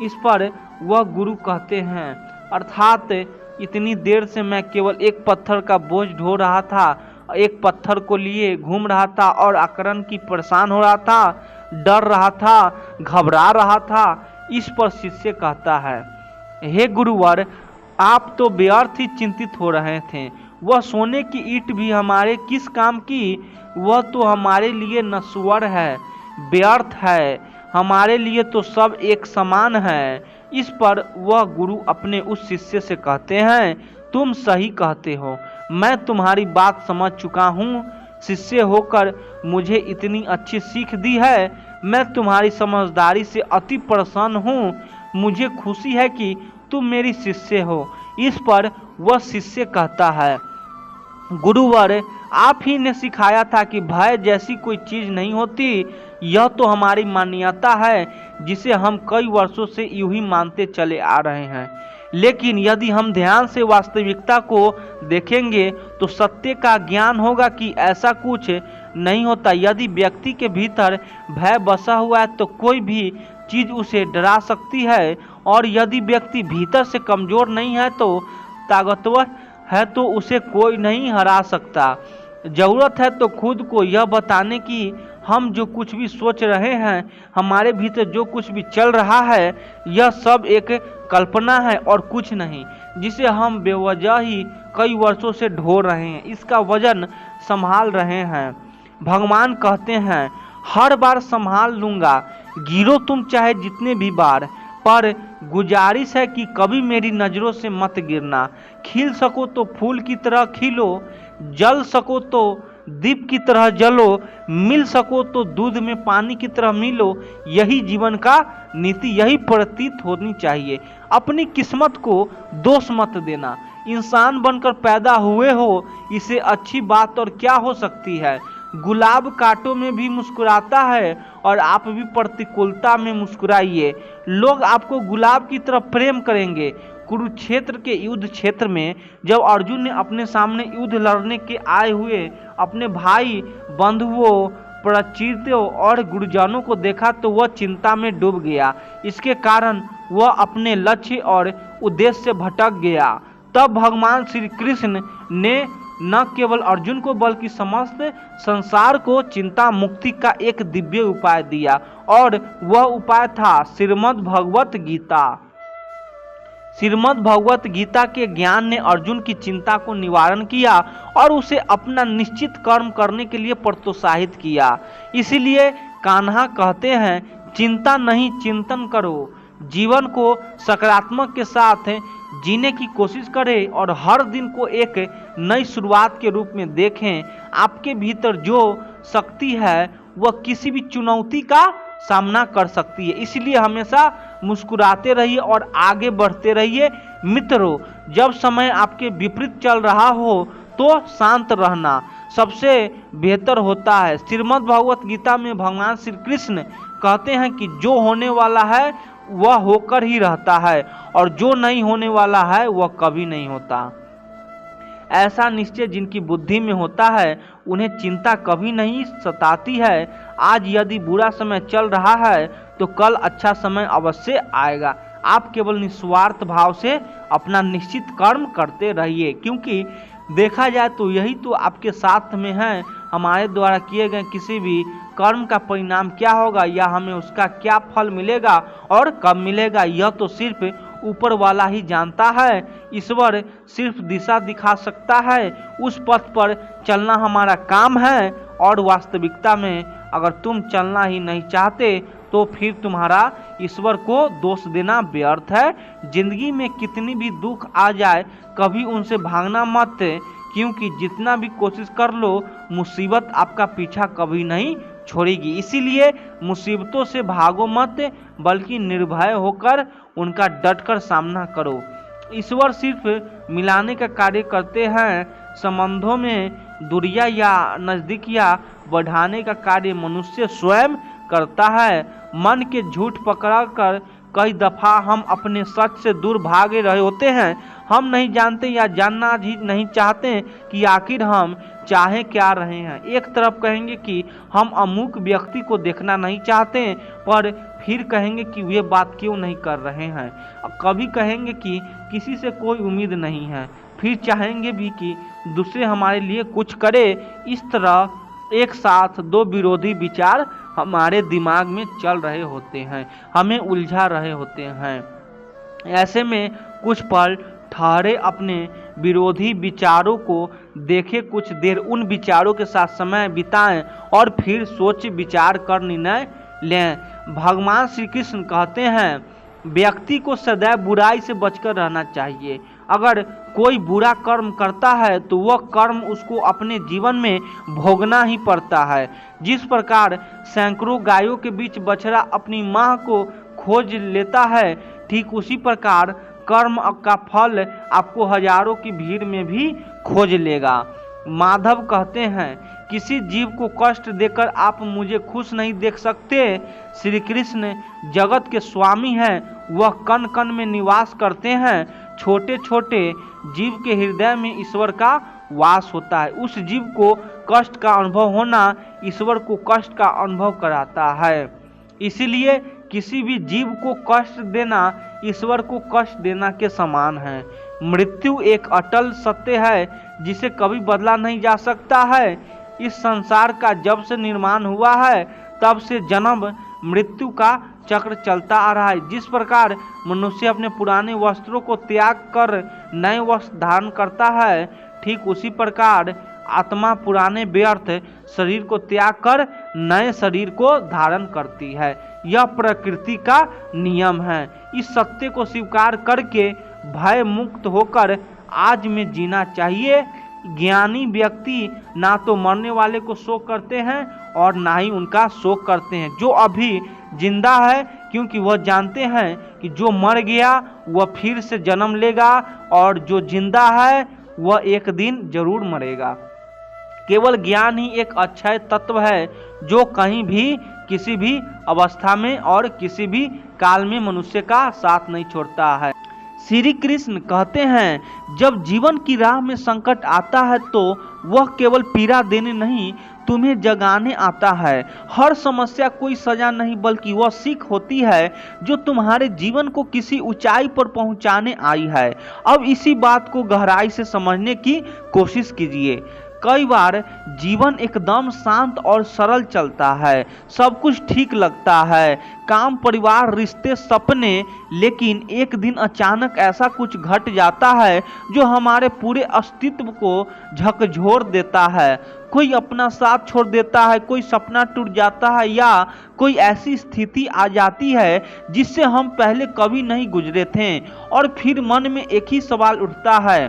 इस पर वह गुरु कहते हैं, अर्थात इतनी देर से मैं केवल एक पत्थर का बोझ ढो रहा था, एक पत्थर को लिए घूम रहा था और आकरण की परेशान हो रहा था, डर रहा था, घबरा रहा था। इस पर शिष्य कहता है, हे गुरुवर, आप तो व्यर्थ ही चिंतित हो रहे थे। वह सोने की ईंट भी हमारे किस काम की, वह तो हमारे लिए नश्वर है, व्यर्थ है, हमारे लिए तो सब एक समान है। इस पर वह गुरु अपने उस शिष्य से कहते हैं, तुम सही कहते हो, मैं तुम्हारी बात समझ चुका हूँ। शिष्य होकर मुझे इतनी अच्छी सीख दी है, मैं तुम्हारी समझदारी से अति प्रसन्न हूँ। मुझे खुशी है कि तुम मेरी शिष्य हो। इस पर वह शिष्य कहता है, गुरुवर, आप ही ने सिखाया था कि भय जैसी कोई चीज नहीं होती। यह तो हमारी मान्यता है जिसे हम कई वर्षों से यूं ही मानते चले आ रहे हैं। लेकिन यदि हम ध्यान से वास्तविकता को देखेंगे तो सत्य का ज्ञान होगा कि ऐसा कुछ नहीं होता। यदि व्यक्ति के भीतर भय बसा हुआ है तो कोई भी चीज उसे डरा सकती है, और यदि व्यक्ति भीतर से कमजोर नहीं है तो ताकतवर है तो उसे कोई नहीं हरा सकता। जरूरत है तो खुद को यह बताने की हम जो कुछ भी सोच रहे हैं, हमारे भीतर जो कुछ भी चल रहा है, यह सब एक कल्पना है और कुछ नहीं, जिसे हम बेवजह ही कई वर्षों से ढो रहे हैं, इसका वजन संभाल रहे हैं। भगवान कहते हैं, हर बार संभाल लूंगा, गिरो तुम चाहे जितने भी बार, पर गुजारिश है कि कभी मेरी नज़रों से मत गिरना। खिल सको तो फूल की तरह खिलो, जल सको तो दीप की तरह जलो, मिल सको तो दूध में पानी की तरह मिलो। यही जीवन का नीति, यही प्रतीत होनी चाहिए। अपनी किस्मत को दोष मत देना। इंसान बनकर पैदा हुए हो, इसे अच्छी बात और क्या हो सकती है। गुलाब कांटों में भी मुस्कुराता है और आप भी प्रतिकूलता में मुस्कुराइए। लोग आपको गुलाब की तरफ प्रेम करेंगे। कुरुक्षेत्र के युद्ध क्षेत्र में जब अर्जुन ने अपने सामने युद्ध लड़ने के आए हुए अपने भाई, बंधुओं, परिचितों और गुरुजनों को देखा तो वह चिंता में डूब गया। इसके कारण वह अपने लक्ष्य और उद्देश्य से भटक गया। तब भगवान श्री कृष्ण ने न केवल अर्जुन को बल्कि समस्त संसार को चिंता मुक्ति का एक दिव्य उपाय दिया, और वह उपाय था श्रीमद् भगवत गीता। श्रीमद् भगवत गीता के ज्ञान ने अर्जुन की चिंता को निवारण किया और उसे अपना निश्चित कर्म करने के लिए प्रोत्साहित किया। इसीलिए कान्हा कहते हैं, चिंता नहीं चिंतन करो। जीवन को सकारात्मक के साथ जीने की कोशिश करें और हर दिन को एक नई शुरुआत के रूप में देखें। आपके भीतर जो शक्ति है वह किसी भी चुनौती का सामना कर सकती है, इसलिए हमेशा मुस्कुराते रहिए और आगे बढ़ते रहिए। मित्रों, जब समय आपके विपरीत चल रहा हो तो शांत रहना सबसे बेहतर होता है। श्रीमद् भगवत गीता में भगवान श्री कृष्ण कहते हैं कि जो होने वाला है वह होकर ही रहता है और जो नहीं होने वाला है वह कभी नहीं होता। ऐसा निश्चय जिनकी बुद्धि में होता है उन्हें चिंता कभी नहीं सताती है। आज यदि बुरा समय चल रहा है तो कल अच्छा समय अवश्य आएगा। आप केवल निस्वार्थ भाव से अपना निश्चित कर्म करते रहिए, क्योंकि देखा जाए तो यही तो आपके साथ में है। हमारे द्वारा किए गए किसी भी कर्म का परिणाम क्या होगा या हमें उसका क्या फल मिलेगा और कब मिलेगा, यह तो सिर्फ ऊपर वाला ही जानता है। ईश्वर सिर्फ दिशा दिखा सकता है, उस पथ पर चलना हमारा काम है। और वास्तविकता में अगर तुम चलना ही नहीं चाहते तो फिर तुम्हारा ईश्वर को दोष देना व्यर्थ है। जिंदगी में कितनी भी दुख आ जाए कभी उनसे भागना मत, क्योंकि जितना भी कोशिश कर लो मुसीबत आपका पीछा कभी नहीं छोड़ेगी। इसीलिए मुसीबतों से भागो मत, बल्कि निर्भय होकर उनका डटकर सामना करो। ईश्वर सिर्फ मिलाने का कार्य करते हैं, संबंधों में दूरियां या नजदीकियां बढ़ाने का कार्य मनुष्य स्वयं करता है। मन के झूठ पकड़कर कई दफा हम अपने सच से दूर भागे रहे होते हैं। हम नहीं जानते या जानना ही नहीं चाहते कि आखिर हम चाहे क्या रहे हैं। एक तरफ कहेंगे कि हम अमुक व्यक्ति को देखना नहीं चाहते, पर फिर कहेंगे कि वे बात क्यों नहीं कर रहे हैं। कभी कहेंगे कि किसी से कोई उम्मीद नहीं है, फिर चाहेंगे भी कि दूसरे हमारे लिए कुछ करे। इस तरह एक साथ दो विरोधी विचार हमारे दिमाग में चल रहे होते हैं, हमें उलझा रहे होते हैं। ऐसे में कुछ पल ठहरे, अपने विरोधी विचारों को देखें, कुछ देर उन विचारों के साथ समय बिताएं और फिर सोच विचार कर निर्णय लें। भगवान श्री कृष्ण कहते हैं व्यक्ति को सदैव बुराई से बचकर रहना चाहिए। अगर कोई बुरा कर्म करता है तो वह कर्म उसको अपने जीवन में भोगना ही पड़ता है। जिस प्रकार सैकड़ों गायों के बीच बछड़ा अपनी मां को खोज लेता है, ठीक उसी प्रकार कर्म का फल आपको हजारों की भीड़ में भी खोज लेगा। माधव कहते हैं किसी जीव को कष्ट देकर आप मुझे खुश नहीं देख सकते। श्री कृष्ण जगत के स्वामी हैं, वह कण कण में निवास करते हैं। छोटे छोटे जीव के हृदय में ईश्वर का वास होता है। उस जीव को कष्ट का अनुभव होना ईश्वर को कष्ट का अनुभव कराता है। इसीलिए किसी भी जीव को कष्ट देना ईश्वर को कष्ट देना के समान है। मृत्यु एक अटल सत्य है जिसे कभी बदला नहीं जा सकता है। इस संसार का जब से निर्माण हुआ है तब से जन्म मृत्यु का चक्र चलता आ रहा है। जिस प्रकार मनुष्य अपने पुराने वस्त्रों को त्याग कर नए वस्त्र धारण करता है, ठीक उसी प्रकार आत्मा पुराने व्यर्थ शरीर को त्याग कर नए शरीर को धारण करती है। यह प्रकृति का नियम है। इस सत्य को स्वीकार करके भय मुक्त होकर आज में जीना चाहिए। ज्ञानी व्यक्ति ना तो मरने वाले को शोक करते हैं और ना ही उनका शोक करते हैं जो अभी जिंदा है, क्योंकि वह जानते हैं कि जो मर गया वह फिर से जन्म लेगा और जो जिंदा है वह एक दिन जरूर मरेगा। केवल ज्ञान ही एक अक्षय तत्व है जो कहीं भी किसी भी अवस्था में और किसी भी काल में मनुष्य का साथ नहीं छोड़ता है। श्री कृष्ण कहते हैं जब जीवन की राह में संकट आता है तो वह केवल पीड़ा देने नहीं तुम्हें जगाने आता है। हर समस्या कोई सजा नहीं बल्कि वह सीख होती है जो तुम्हारे जीवन को किसी ऊंचाई पर पहुंचाने आई है। अब इसी बात को गहराई से समझने की कोशिश कीजिए। कई बार जीवन एकदम शांत और सरल चलता है, सब कुछ ठीक लगता है, काम, परिवार, रिश्ते, सपने, लेकिन एक दिन अचानक ऐसा कुछ घट जाता है जो हमारे पूरे अस्तित्व को झकझोर देता है। कोई अपना साथ छोड़ देता है, कोई सपना टूट जाता है, या कोई ऐसी स्थिति आ जाती है जिससे हम पहले कभी नहीं गुजरे थे। और फिर मन में एक ही सवाल उठता है,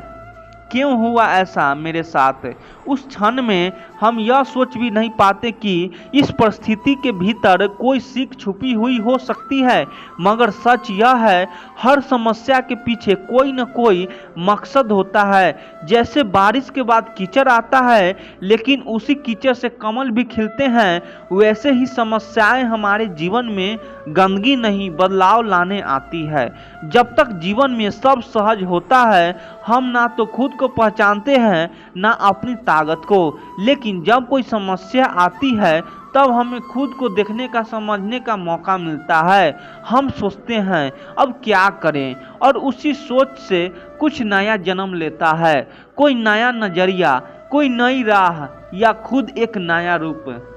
क्यों हुआ ऐसा मेरे साथ। उस क्षण में हम यह सोच भी नहीं पाते कि इस परिस्थिति के भीतर कोई सीख छुपी हुई हो सकती है, मगर सच यह है, हर समस्या के पीछे कोई न कोई मकसद होता है। जैसे बारिश के बाद कीचड़ आता है, लेकिन उसी कीचड़ से कमल भी खिलते हैं, वैसे ही समस्याएं हमारे जीवन में गंदगी नहीं, बदलाव लाने आती है। जब तक जीवन में सब सहज होता है, हम ना तो खुद को पहचानते हैं, ना अपनी ताकत को। लेकिन जब कोई समस्या आती है, तब हमें खुद को देखने का, समझने का मौका मिलता है। हम सोचते हैं अब क्या करें, और उसी सोच से कुछ नया जन्म लेता है। कोई नया नजरिया, कोई नई राह, या खुद एक नया रूप।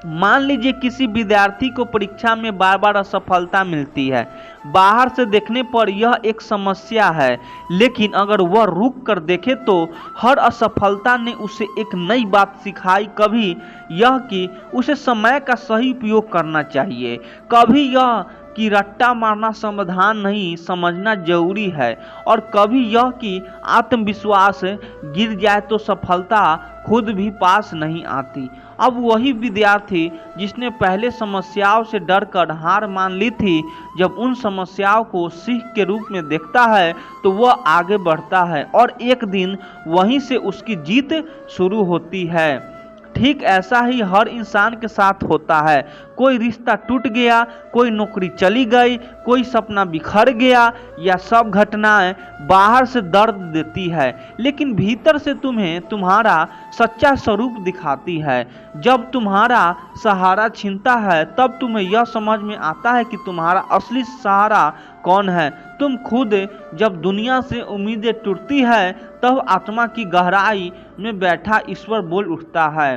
मान लीजिए किसी विद्यार्थी को परीक्षा में बार बार असफलता मिलती है। बाहर से देखने पर यह एक समस्या है, लेकिन अगर वह रुक कर देखे तो हर असफलता ने उसे एक नई बात सिखाई। कभी यह कि उसे समय का सही उपयोग करना चाहिए, कभी यह कि रट्टा मारना समाधान नहीं, समझना जरूरी है, और कभी यह कि आत्मविश्वास गिर जाए तो सफलता खुद भी पास नहीं आती। अब वही विद्यार्थी जिसने पहले समस्याओं से डरकर हार मान ली थी, जब उन समस्याओं को सीख के रूप में देखता है तो वह आगे बढ़ता है, और एक दिन वहीं से उसकी जीत शुरू होती है। ठीक ऐसा ही हर इंसान के साथ होता है। कोई रिश्ता टूट गया, कोई नौकरी चली गई, कोई सपना बिखर गया, या सब घटनाएं बाहर से दर्द देती है, लेकिन भीतर से तुम्हें तुम्हारा सच्चा स्वरूप दिखाती है। जब तुम्हारा सहारा छीनता है, तब तुम्हें यह समझ में आता है कि तुम्हारा असली सहारा कौन है। तुम खुद। जब दुनिया से उम्मीदें टूटती है, तब आत्मा की गहराई में बैठा ईश्वर बोल उठता है,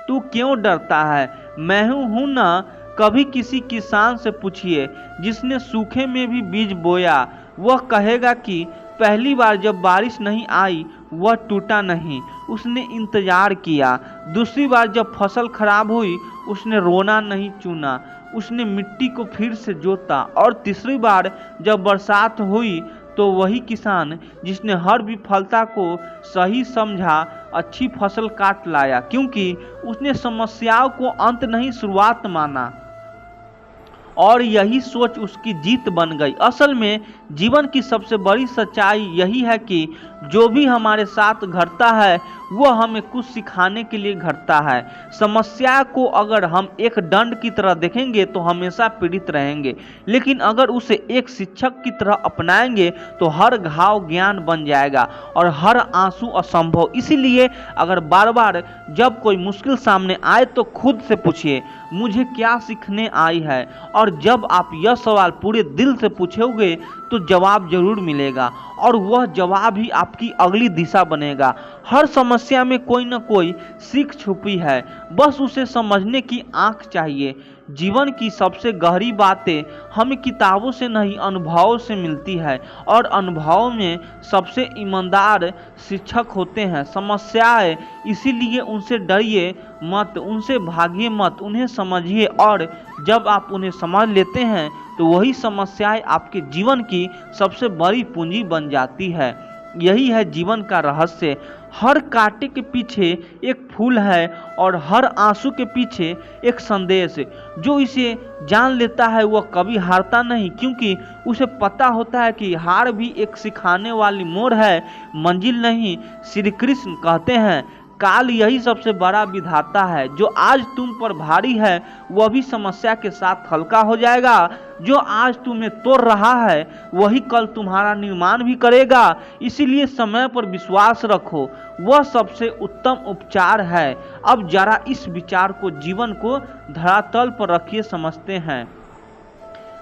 तू क्यों डरता है, मैं हूं ना। कभी किसी किसान से पूछिए जिसने सूखे में भी बीज बोया, वह कहेगा कि पहली बार जब बारिश नहीं आई वह टूटा नहीं, उसने इंतजार किया। दूसरी बार जब फसल खराब हुई उसने रोना नहीं चुना, उसने मिट्टी को फिर से जोता। और तीसरी बार जब बरसात हुई तो वही किसान जिसने हर विफलता को सही समझा, अच्छी फसल काट लाया, क्योंकि उसने समस्याओं को अंत नहीं शुरुआत माना, और यही सोच उसकी जीत बन गई। असल में जीवन की सबसे बड़ी सच्चाई यही है कि जो भी हमारे साथ घटता है वह हमें कुछ सिखाने के लिए घटता है। समस्या को अगर हम एक दंड की तरह देखेंगे तो हमेशा पीड़ित रहेंगे, लेकिन अगर उसे एक शिक्षक की तरह अपनाएंगे तो हर घाव ज्ञान बन जाएगा और हर आंसू असंभव। इसीलिए अगर बार बार जब कोई मुश्किल सामने आए तो खुद से पूछिए, मुझे क्या सीखने आई है। और जब आप यह सवाल पूरे दिल से पूछोगे तो जवाब जरूर मिलेगा, और वह जवाब ही आपकी अगली दिशा बनेगा। हर समस्या में कोई न कोई सीख छुपी है, बस उसे समझने की आंख चाहिए। जीवन की सबसे गहरी बातें हमें किताबों से नहीं, अनुभवों से मिलती है, और अनुभव में सबसे ईमानदार शिक्षक होते हैं। समस्याएं, इसीलिए उनसे डरिए मत, उनसे भागिए मत, उन्हें समझिए, और जब आप उन्हें समझ लेते हैं तो वही समस्याएं आपके जीवन की सबसे बड़ी पूंजी बन जाती है। यही है जीवन का रहस्य। हर कांटे के पीछे एक फूल है, और हर आंसू के पीछे एक संदेश। जो इसे जान लेता है वह कभी हारता नहीं, क्योंकि उसे पता होता है कि हार भी एक सिखाने वाली मोड़ है, मंजिल नहीं। श्री कृष्ण कहते हैं, काल यही सबसे बड़ा विधाता है। जो आज तुम पर भारी है वह भी समस्या के साथ हल्का हो जाएगा। जो आज तुम्हें तोड़ रहा है वही कल तुम्हारा निर्माण भी करेगा। इसीलिए समय पर विश्वास रखो, वह सबसे उत्तम उपचार है। अब जरा इस विचार को जीवन को धरातल पर रखिए। समझते हैं,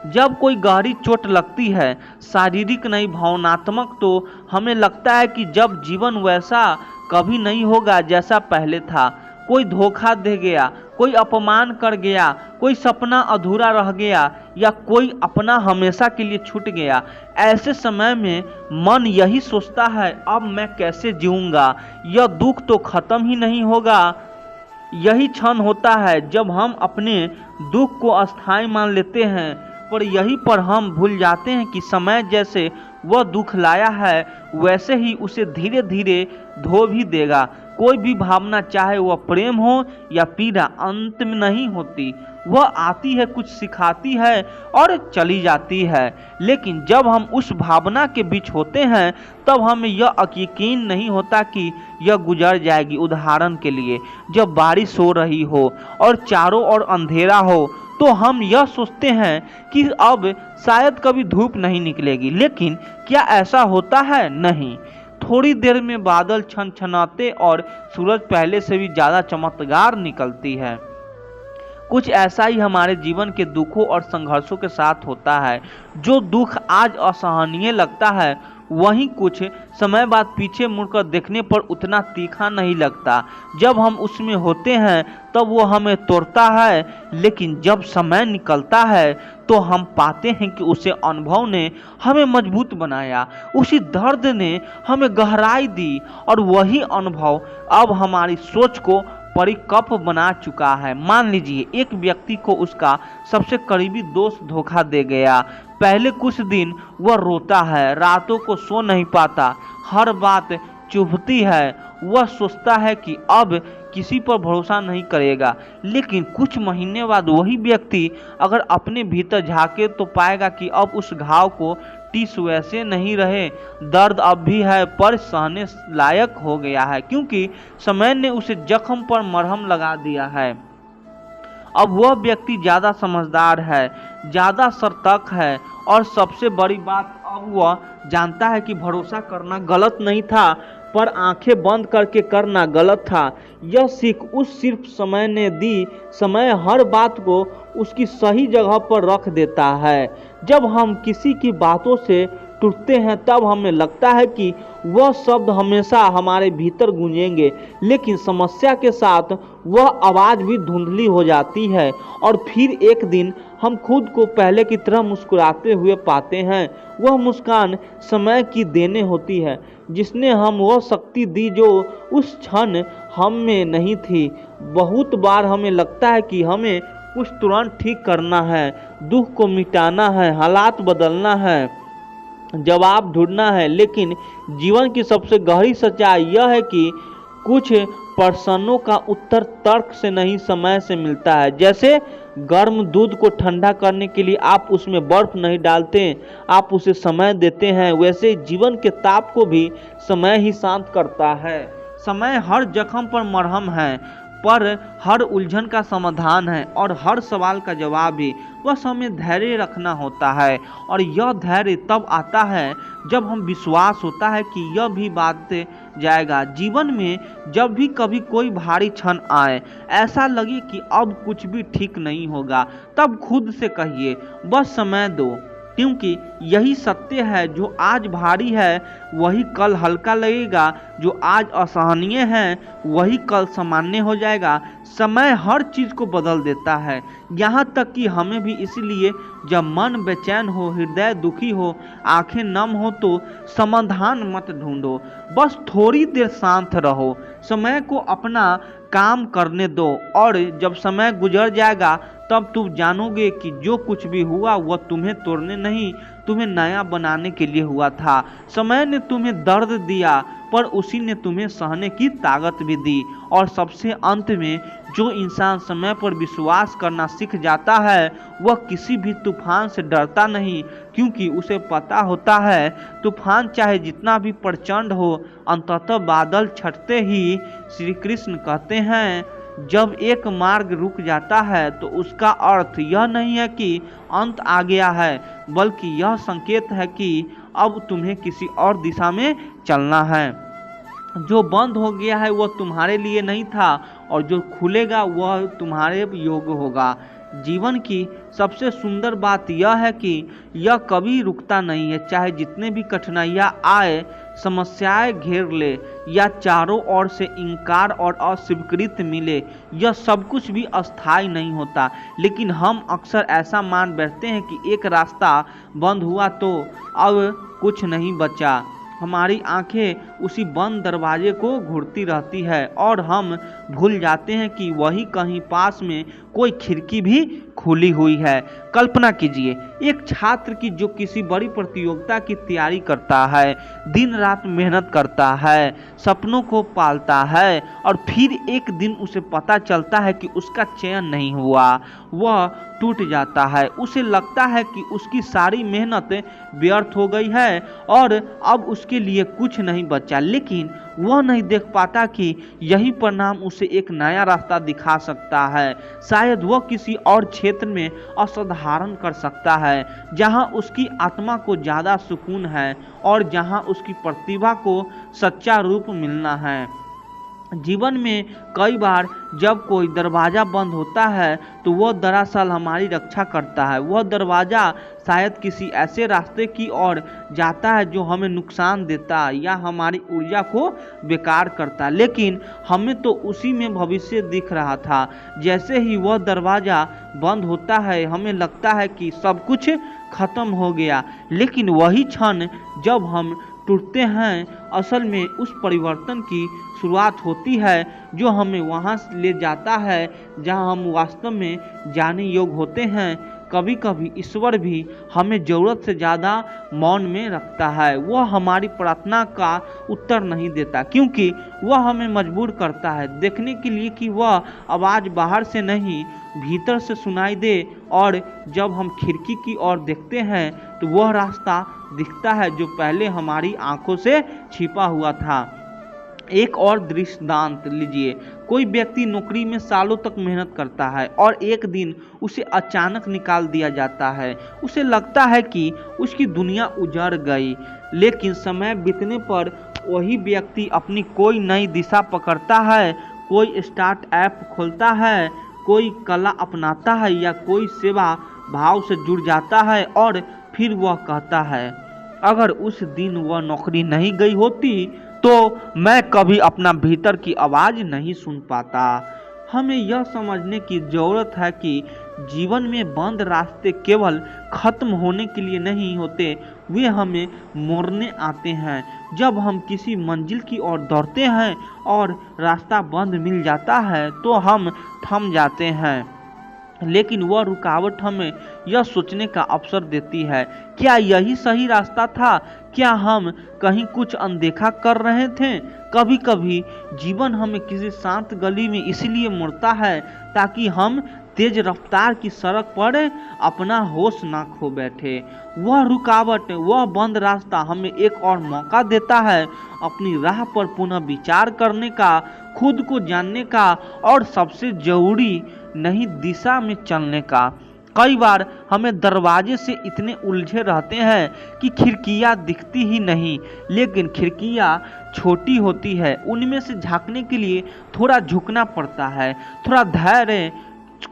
जब कोई गहरी चोट लगती है, शारीरिक नहीं भावनात्मक, तो हमें लगता है कि जब जीवन वैसा कभी नहीं होगा जैसा पहले था। कोई धोखा दे गया, कोई अपमान कर गया, कोई सपना अधूरा रह गया या कोई अपना हमेशा के लिए छूट गया। ऐसे समय में मन यही सोचता है, अब मैं कैसे जीऊंगा, यह दुख तो खत्म ही नहीं होगा। यही क्षण होता है जब हम अपने दुख को अस्थायी मान लेते हैं, पर यहीं पर हम भूल जाते हैं कि समय जैसे वह दुख लाया है वैसे ही उसे धीरे धीरे धो भी देगा। कोई भी भावना, चाहे वह प्रेम हो या पीड़ा, अंत में नहीं होती। वह आती है, कुछ सिखाती है और चली जाती है। लेकिन जब हम उस भावना के बीच होते हैं तब हमें यह यकीन नहीं होता कि यह गुजर जाएगी। उदाहरण के लिए, जब बारिश हो रही हो और चारों ओर अंधेरा हो तो हम यह सोचते हैं कि अब शायद कभी धूप नहीं निकलेगी, लेकिन क्या ऐसा होता है? नहीं। थोड़ी देर में बादल छनछनाते और सूरज पहले से भी ज्यादा चमकदार निकलती है। कुछ ऐसा ही हमारे जीवन के दुखों और संघर्षों के साथ होता है। जो दुख आज असहनीय लगता है वहीं कुछ समय बाद पीछे मुड़कर देखने पर उतना तीखा नहीं लगता। जब हम उसमें होते हैं तब वो हमें तोड़ता है, लेकिन जब समय निकलता है तो हम पाते हैं कि उसे अनुभव ने हमें मजबूत बनाया, उसी दर्द ने हमें गहराई दी और वही अनुभव अब हमारी सोच को परिपक्व बना चुका है। मान लीजिए एक व्यक्ति को उसका सबसे करीबी दोस्त धोखा दे गया। पहले कुछ दिन वह रोता है, रातों को सो नहीं पाता, हर बात चुभती है। वह सोचता है कि अब किसी पर भरोसा नहीं करेगा। लेकिन कुछ महीने बाद वही व्यक्ति अगर अपने भीतर झांके तो पाएगा कि अब उस घाव को टिस वैसे नहीं रहे, दर्द अब भी है पर सहने लायक हो गया है, क्योंकि समय ने उसे जख्म पर मरहम लगा दिया है। अब वह व्यक्ति ज़्यादा समझदार है, ज़्यादा सतर्क है और सबसे बड़ी बात, अब वह जानता है कि भरोसा करना गलत नहीं था पर आंखें बंद करके करना गलत था। यह सीख उस सिर्फ समय ने दी। समय हर बात को उसकी सही जगह पर रख देता है। जब हम किसी की बातों से टूटते हैं तब हमें लगता है कि वह शब्द हमेशा हमारे भीतर गूंजेंगे, लेकिन समस्या के साथ वह आवाज़ भी धुंधली हो जाती है और फिर एक दिन हम खुद को पहले की तरह मुस्कुराते हुए पाते हैं। वह मुस्कान समय की देने होती है, जिसने हम वह शक्ति दी जो उस क्षण हम में नहीं थी। बहुत बार हमें लगता है कि हमें कुछ तुरंत ठीक करना है, दुख को मिटाना है, हालात बदलना है, जवाब ढूंढना है, लेकिन जीवन की सबसे गहरी सच्चाई यह है कि कुछ प्रश्नों का उत्तर तर्क से नहीं, समय से मिलता है। जैसे गर्म दूध को ठंडा करने के लिए आप उसमें बर्फ नहीं डालते, आप उसे समय देते हैं, वैसे जीवन के ताप को भी समय ही शांत करता है। समय हर जख्म पर मरहम है, पर हर उलझन का समाधान है और हर सवाल का जवाब भी। बस हमें धैर्य रखना होता है और यह धैर्य तब आता है जब हम विश्वास होता है कि यह भी बात जाएगा। जीवन में जब भी कभी कोई भारी क्षण आए, ऐसा लगे कि अब कुछ भी ठीक नहीं होगा, तब खुद से कहिए बस समय दो, क्योंकि यही सत्य है। जो आज भारी है वही कल हल्का लगेगा, जो आज असहनीय है वही कल सामान्य हो जाएगा। समय हर चीज को बदल देता है, यहाँ तक कि हमें भी। इसलिए जब मन बेचैन हो, हृदय दुखी हो, आंखें नम हो तो समाधान मत ढूंढो, बस थोड़ी देर शांत रहो, समय को अपना काम करने दो। और जब समय गुजर जाएगा तब तुम जानोगे कि जो कुछ भी हुआ वह तुम्हें तोड़ने नहीं, तुम्हें नया बनाने के लिए हुआ था। समय ने तुम्हें दर्द दिया पर उसी ने तुम्हें सहने की ताकत भी दी। और सबसे अंत में, जो इंसान समय पर विश्वास करना सीख जाता है वह किसी भी तूफान से डरता नहीं, क्योंकि उसे पता होता है तूफान चाहे जितना भी प्रचंड हो, अंततः बादल छटते ही श्री कृष्ण कहते हैं, जब एक मार्ग रुक जाता है तो उसका अर्थ यह नहीं है कि अंत आ गया है, बल्कि यह संकेत है कि अब तुम्हें किसी और दिशा में चलना है। जो बंद हो गया है वह तुम्हारे लिए नहीं था और जो खुलेगा वह तुम्हारे योग्य होगा। जीवन की सबसे सुंदर बात यह है कि यह कभी रुकता नहीं है, चाहे जितने भी कठिनाइयाँ आए, समस्याएं घेर ले या चारों ओर से इंकार और अस्वीकृति मिले, यह सब कुछ भी अस्थायी नहीं होता। लेकिन हम अक्सर ऐसा मान बैठते हैं कि एक रास्ता बंद हुआ तो अब कुछ नहीं बचा। हमारी आंखें उसी बंद दरवाजे को घूरती रहती है और हम भूल जाते हैं कि वही कहीं पास में कोई खिड़की भी खुली हुई है। कल्पना कीजिए एक छात्र की जो किसी बड़ी प्रतियोगिता की तैयारी करता है, दिन रात मेहनत करता है, सपनों को पालता है और फिर एक दिन उसे पता चलता है कि उसका चयन नहीं हुआ। वह टूट जाता है। उसे लगता है कि उसकी सारी मेहनत व्यर्थ हो गई है और अब उसके लिए कुछ नहीं बचा। लेकिन वह नहीं देख पाता कि यही परिणाम उसे एक नया रास्ता दिखा सकता है। शायद वह किसी और क्षेत्र में असाधारण कर सकता है, जहां उसकी आत्मा को ज़्यादा सुकून है और जहां उसकी प्रतिभा को सच्चा रूप मिलना है। जीवन में कई बार जब कोई दरवाज़ा बंद होता है तो वह दरअसल हमारी रक्षा करता है। वह दरवाज़ा शायद किसी ऐसे रास्ते की ओर जाता है जो हमें नुकसान देता है या हमारी ऊर्जा को बेकार करता है, लेकिन हमें तो उसी में भविष्य दिख रहा था। जैसे ही वह दरवाज़ा बंद होता है हमें लगता है कि सब कुछ खत्म हो गया, लेकिन वही क्षण जब हम टूटते हैं असल में उस परिवर्तन की शुरुआत होती है जो हमें वहाँ ले जाता है जहाँ हम वास्तव में जाने योग्य होते हैं। कभी कभी ईश्वर भी हमें ज़रूरत से ज़्यादा मौन में रखता है। वह हमारी प्रार्थना का उत्तर नहीं देता क्योंकि वह हमें मजबूर करता है देखने के लिए कि वह आवाज़ बाहर से नहीं भीतर से सुनाई दे। और जब हम खिड़की की ओर देखते हैं तो वह रास्ता दिखता है जो पहले हमारी आंखों से छिपा हुआ था। एक और दृष्टांत लीजिए। कोई व्यक्ति नौकरी में सालों तक मेहनत करता है और एक दिन उसे अचानक निकाल दिया जाता है। उसे लगता है कि उसकी दुनिया उजड़ गई, लेकिन समय बीतने पर वही व्यक्ति अपनी कोई नई दिशा पकड़ता है, कोई स्टार्टअप खोलता है, कोई कला अपनाता है या कोई सेवा भाव से जुड़ जाता है और फिर वह कहता है, अगर उस दिन वह नौकरी नहीं गई होती तो मैं कभी अपना भीतर की आवाज़ नहीं सुन पाता। हमें यह समझने की ज़रूरत है कि जीवन में बंद रास्ते केवल खत्म होने के लिए नहीं होते, वे हमें मोड़ने आते हैं। जब हम किसी मंजिल की ओर दौड़ते हैं और रास्ता बंद मिल जाता है तो हम थम जाते हैं, लेकिन वह रुकावट हमें यह सोचने का अवसर देती है, क्या यही सही रास्ता था? क्या हम कहीं कुछ अनदेखा कर रहे थे? कभी कभी जीवन हमें किसी शांत गली में इसलिए मोड़ता है ताकि हम तेज रफ्तार की सड़क पर अपना होश ना खो बैठे। वह रुकावट, वह बंद रास्ता हमें एक और मौका देता है अपनी राह पर पुनः विचार करने का, खुद को जानने का और सबसे जरूरी नई दिशा में चलने का। कई बार हमें दरवाजे से इतने उलझे रहते हैं कि खिड़कियां दिखती ही नहीं, लेकिन खिड़कियां छोटी होती है, उनमें से झांकने के लिए थोड़ा झुकना पड़ता है, थोड़ा धैर्य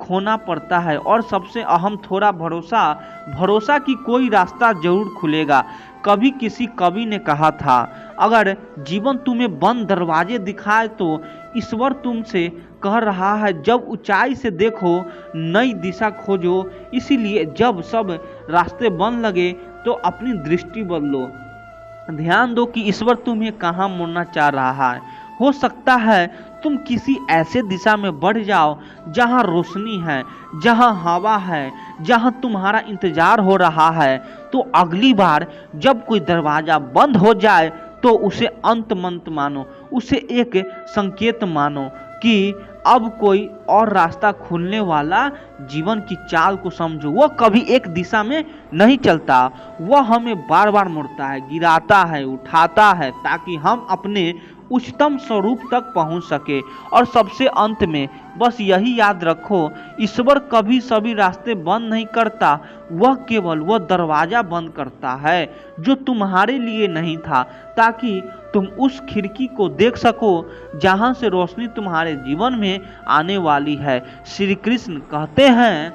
खोना पड़ता है और सबसे अहम थोड़ा भरोसा कि कोई रास्ता जरूर खुलेगा। कभी किसी कवि ने कहा था, अगर जीवन तुम्हें बंद दरवाजे दिखाए तो ईश्वर तुमसे कह रहा है जब ऊंचाई से देखो नई दिशा खोजो। इसीलिए जब सब रास्ते बंद लगे तो अपनी दृष्टि बदलो, ध्यान दो कि ईश्वर तुम्हें कहाँ मोड़ना चाह रहा है। हो सकता है तुम किसी ऐसे दिशा में बढ़ जाओ जहां रोशनी है, जहां हवा है, जहां तुम्हारा इंतजार हो रहा है। तो अगली बार जब कोई दरवाजा बंद हो जाए तो उसे अंत मत मानो, उसे एक संकेत मानो कि अब कोई और रास्ता खुलने वाला। जीवन की चाल को समझो, वह कभी एक दिशा में नहीं चलता, वह हमें बार बार मुड़ता है, गिराता है, उठाता है ताकि हम अपने उच्चतम स्वरूप तक पहुंच सके। और सबसे अंत में बस यही याद रखो, ईश्वर कभी सभी रास्ते बंद नहीं करता, वह केवल वह दरवाजा बंद करता है जो तुम्हारे लिए नहीं था, ताकि तुम उस खिड़की को देख सको जहां से रोशनी तुम्हारे जीवन में आने वाली है। श्री कृष्ण कहते हैं,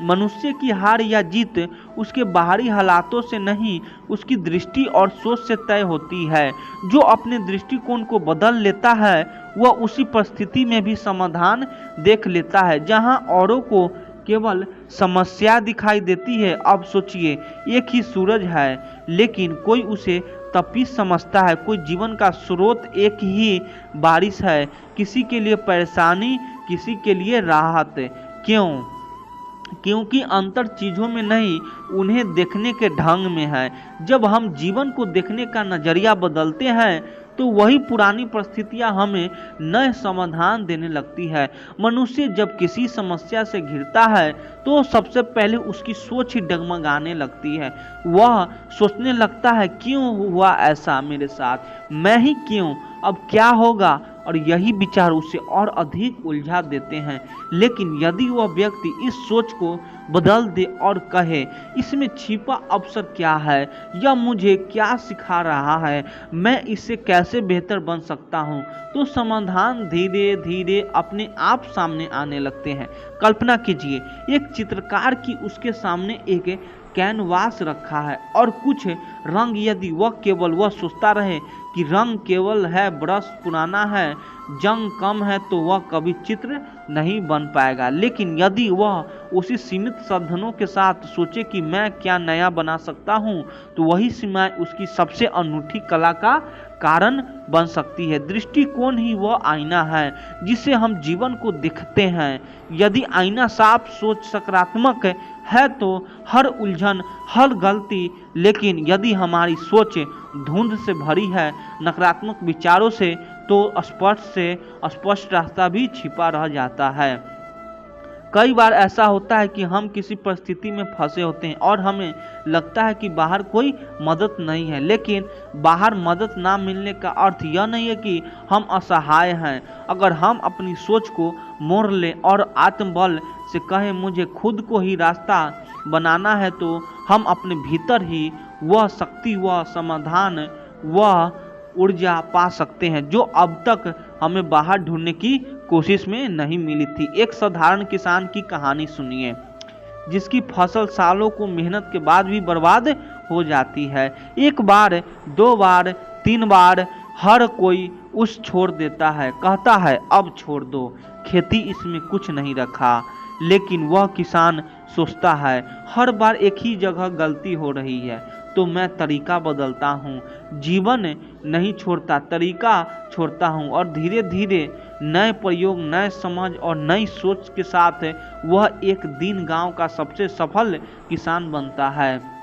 मनुष्य की हार या जीत उसके बाहरी हालातों से नहीं, उसकी दृष्टि और सोच से तय होती है। जो अपने दृष्टिकोण को बदल लेता है वह उसी परिस्थिति में भी समाधान देख लेता है जहां औरों को केवल समस्या दिखाई देती है। अब सोचिए, एक ही सूरज है लेकिन कोई उसे तपिश समझता है, कोई जीवन का स्रोत, एक ही बारिश है, किसी के लिए परेशानी, किसी के लिए राहत। क्यों? क्योंकि अंतर चीजों में नहीं, उन्हें देखने के ढंग में है। जब हम जीवन को देखने का नजरिया बदलते हैं तो वही पुरानी परिस्थितियां हमें नए समाधान देने लगती है। मनुष्य जब किसी समस्या से घिरता है तो सबसे पहले उसकी सोच ही डगमगाने लगती है। वह सोचने लगता है, क्यों हुआ ऐसा मेरे साथ, मैं ही क्यों, अब क्या होगा, और यही विचार उसे और अधिक उलझा देते हैं। लेकिन यदि वह व्यक्ति इस सोच को बदल दे और कहे, इसमें छिपा अवसर क्या है, यह मुझे क्या सिखा रहा है, मैं इससे कैसे बेहतर बन सकता हूँ, तो समाधान धीरे धीरे अपने आप सामने आने लगते हैं। कल्पना कीजिए, एक चित्रकार की उसके सामने एक कैनवास रखा है और कुछ रंग, यदि वह सोचता रहे कि रंग केवल है, ब्रश पुराना है, जंग कम है, तो वह कभी चित्र नहीं बन पाएगा। लेकिन यदि वह उसी सीमित साधनों के साथ सोचे कि मैं क्या नया बना सकता हूँ, तो वही सीमाएं उसकी सबसे अनूठी कला का कारण बन सकती है। दृष्टिकोण ही वह आईना है जिसे हम जीवन को देखते हैं। यदि आईना साफ, सोच सकारात्मक है तो हर उलझन, हर गलती, लेकिन यदि हमारी सोच धुंध से भरी है, नकारात्मक विचारों से, तो स्पष्ट रास्ता भी छिपा रह जाता है। कई बार ऐसा होता है कि हम किसी परिस्थिति में फंसे होते हैं और हमें लगता है कि बाहर कोई मदद नहीं है, लेकिन बाहर मदद ना मिलने का अर्थ यह नहीं है कि हम असहाय हैं। अगर हम अपनी सोच को मोड़ लें और आत्मबल से कहें, मुझे खुद को ही रास्ता बनाना है, तो हम अपने भीतर ही वह शक्ति, वह समाधान, वह ऊर्जा पा सकते हैं जो अब तक हमें बाहर ढूंढने की कोशिश में नहीं मिली थी। एक साधारण किसान की कहानी सुनिए, जिसकी फसल सालों को मेहनत के बाद भी बर्बाद हो जाती है। एक बार, दो बार, तीन बार हर कोई उस छोड़ देता है, कहता है अब छोड़ दो, खेती इसमें कुछ नहीं रखा। लेकिन वह किसान सोचता है, हर बार एक ही जगह गलती हो रही है, तो मैं तरीका बदलता हूँ। जीवन नहीं छोड़ता, तरीका छोड़ता हूँ, और धीरे धीरे नए प्रयोग, नए समझ और नई सोच के साथ वह एक दिन गांव का सबसे सफल किसान बनता है।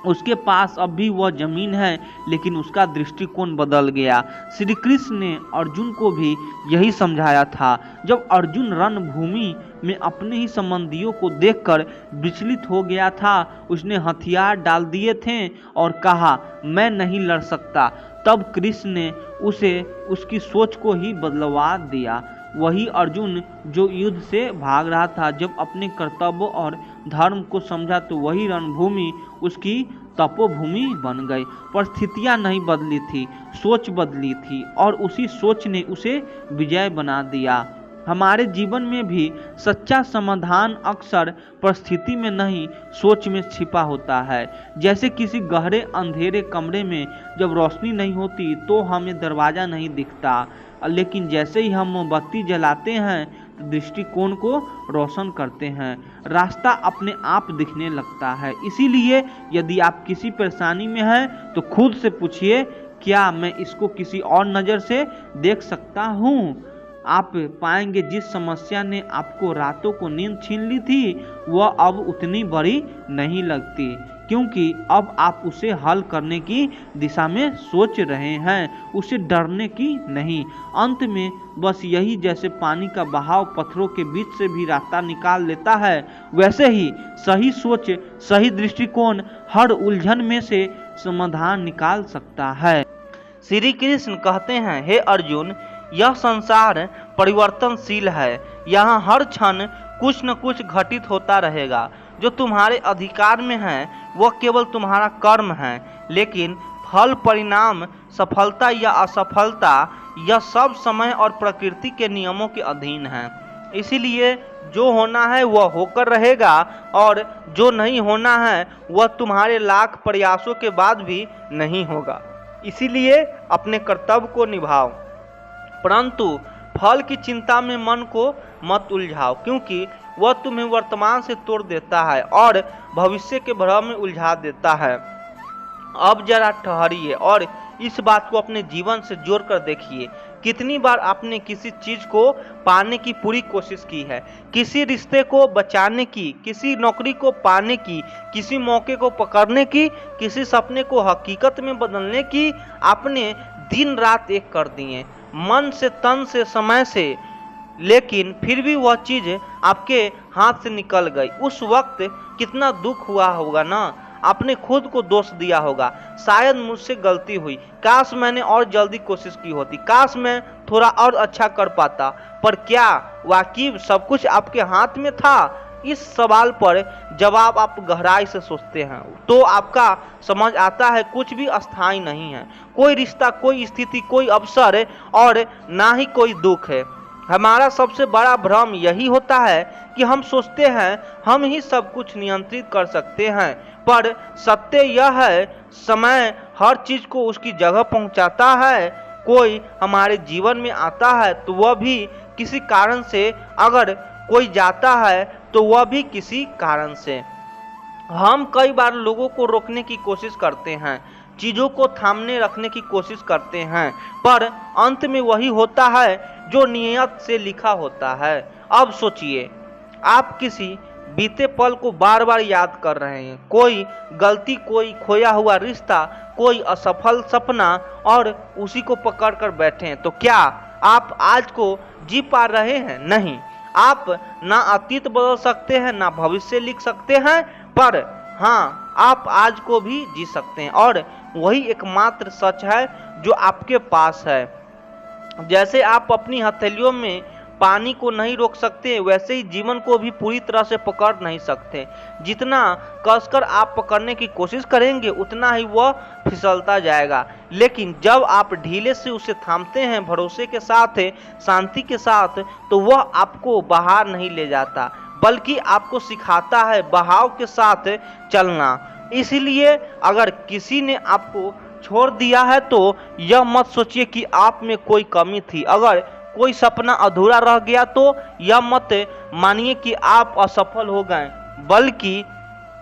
उसके पास अब भी वह जमीन है, लेकिन उसका दृष्टिकोण बदल गया। श्री कृष्ण ने अर्जुन को भी यही समझाया था। जब अर्जुन रणभूमि में अपने ही संबंधियों को देखकर विचलित हो गया था, उसने हथियार डाल दिए थे और कहा, मैं नहीं लड़ सकता। तब कृष्ण ने उसे उसकी सोच को ही बदलवा दिया। वही अर्जुन जो युद्ध से भाग रहा था, जब अपने कर्तव्य और धर्म को समझा तो वही रणभूमि उसकी तपोभूमि बन गई। परिस्थितियां नहीं बदली थी, सोच बदली थी, और उसी सोच ने उसे विजय बना दिया। हमारे जीवन में भी सच्चा समाधान अक्सर परिस्थिति में नहीं, सोच में छिपा होता है। जैसे किसी गहरे अंधेरे कमरे में जब रोशनी नहीं होती तो हमें दरवाजा नहीं दिखता, लेकिन जैसे ही हम मोमबत्ती जलाते हैं तो दृष्टिकोण को रोशन करते हैं, रास्ता अपने आप दिखने लगता है। इसीलिए यदि आप किसी परेशानी में हैं तो खुद से पूछिए, क्या मैं इसको किसी और नज़र से देख सकता हूँ? आप पाएंगे जिस समस्या ने आपको रातों को नींद छीन ली थी, वह अब उतनी बड़ी नहीं लगती, क्योंकि अब आप उसे हल करने की दिशा में सोच रहे हैं, उसे डरने की नहीं। अंत में बस यही, जैसे पानी का बहाव पत्थरों के बीच से भी रास्ता निकाल लेता है, वैसे ही सही सोच, सही दृष्टिकोण हर उलझन में से समाधान निकाल सकता है। श्री कृष्ण कहते हैं, हे अर्जुन, यह संसार परिवर्तनशील है। यहाँ हर क्षण कुछ न कुछ घटित होता रहेगा। जो तुम्हारे अधिकार में है वह केवल तुम्हारा कर्म है, लेकिन फल, परिणाम, सफलता या असफलता, यह सब समय और प्रकृति के नियमों के अधीन है। इसीलिए जो होना है वह होकर रहेगा और जो नहीं होना है वह तुम्हारे लाख प्रयासों के बाद भी नहीं होगा। इसीलिए अपने कर्तव्य को निभाओ, परंतु फल की चिंता में मन को मत उलझाओ, क्योंकि वह तुम्हें वर्तमान से तोड़ देता है और भविष्य के भ्रम में उलझा देता है। अब जरा ठहरिए और इस बात को अपने जीवन से जोड़कर देखिए। कितनी बार आपने किसी चीज को पाने की पूरी कोशिश की है, किसी रिश्ते को बचाने की, किसी नौकरी को पाने की, किसी मौके को पकड़ने की, किसी सपने को हकीकत में बदलने की। आपने दिन रात एक कर दिए, मन से, तन से, समय से, लेकिन फिर भी वह चीज आपके हाथ से निकल गई। उस वक्त कितना दुख हुआ होगा ना। आपने खुद को दोष दिया होगा, शायद मुझसे गलती हुई, काश मैंने और जल्दी कोशिश की होती, काश मैं थोड़ा और अच्छा कर पाता। पर क्या वाकई सब कुछ आपके हाथ में था? इस सवाल पर जवाब आप गहराई से सोचते हैं तो आपका समझ आता है कुछ भी अस्थायी नहीं है। कोई रिश्ता, कोई स्थिति, कोई अवसर और ना ही कोई दुख है। हमारा सबसे बड़ा भ्रम यही होता है कि हम सोचते हैं हम ही सब कुछ नियंत्रित कर सकते हैं, पर सत्य यह है समय हर चीज को उसकी जगह पहुंचाता है। कोई हमारे जीवन में आता है तो वह भी किसी कारण से, अगर कोई जाता है तो वह भी किसी कारण से। हम कई बार लोगों को रोकने की कोशिश करते हैं, चीजों को थामने रखने की कोशिश करते हैं, पर अंत में वही होता है जो नियत से लिखा होता है। अब सोचिए, आप किसी बीते पल को बार बार याद कर रहे हैं, कोई गलती, कोई खोया हुआ रिश्ता, कोई असफल सपना, और उसी को पकड़ कर बैठे हैं। तो क्या आप आज को जी पा रहे हैं? नहीं। आप ना अतीत बदल सकते हैं, ना भविष्य लिख सकते हैं, पर हाँ, आप आज को भी जी सकते हैं, और वही एकमात्र सच है जो आपके पास है। जैसे आप अपनी हथेलियों में पानी को नहीं रोक सकते, वैसे ही जीवन को भी पूरी तरह से पकड़ नहीं सकते। जितना कसकर आप पकड़ने की कोशिश करेंगे उतना ही वह फिसलता जाएगा, लेकिन जब आप ढीले से उसे थामते हैं, भरोसे के साथ, शांति के साथ, तो वह आपको बाहर नहीं ले जाता, बल्कि आपको सिखाता है बहाव के साथ चलना। इसलिए अगर किसी ने आपको छोड़ दिया है तो यह मत सोचिए कि आप में कोई कमी थी। अगर कोई सपना अधूरा रह गया तो यह मत मानिए कि आप असफल हो गए, बल्कि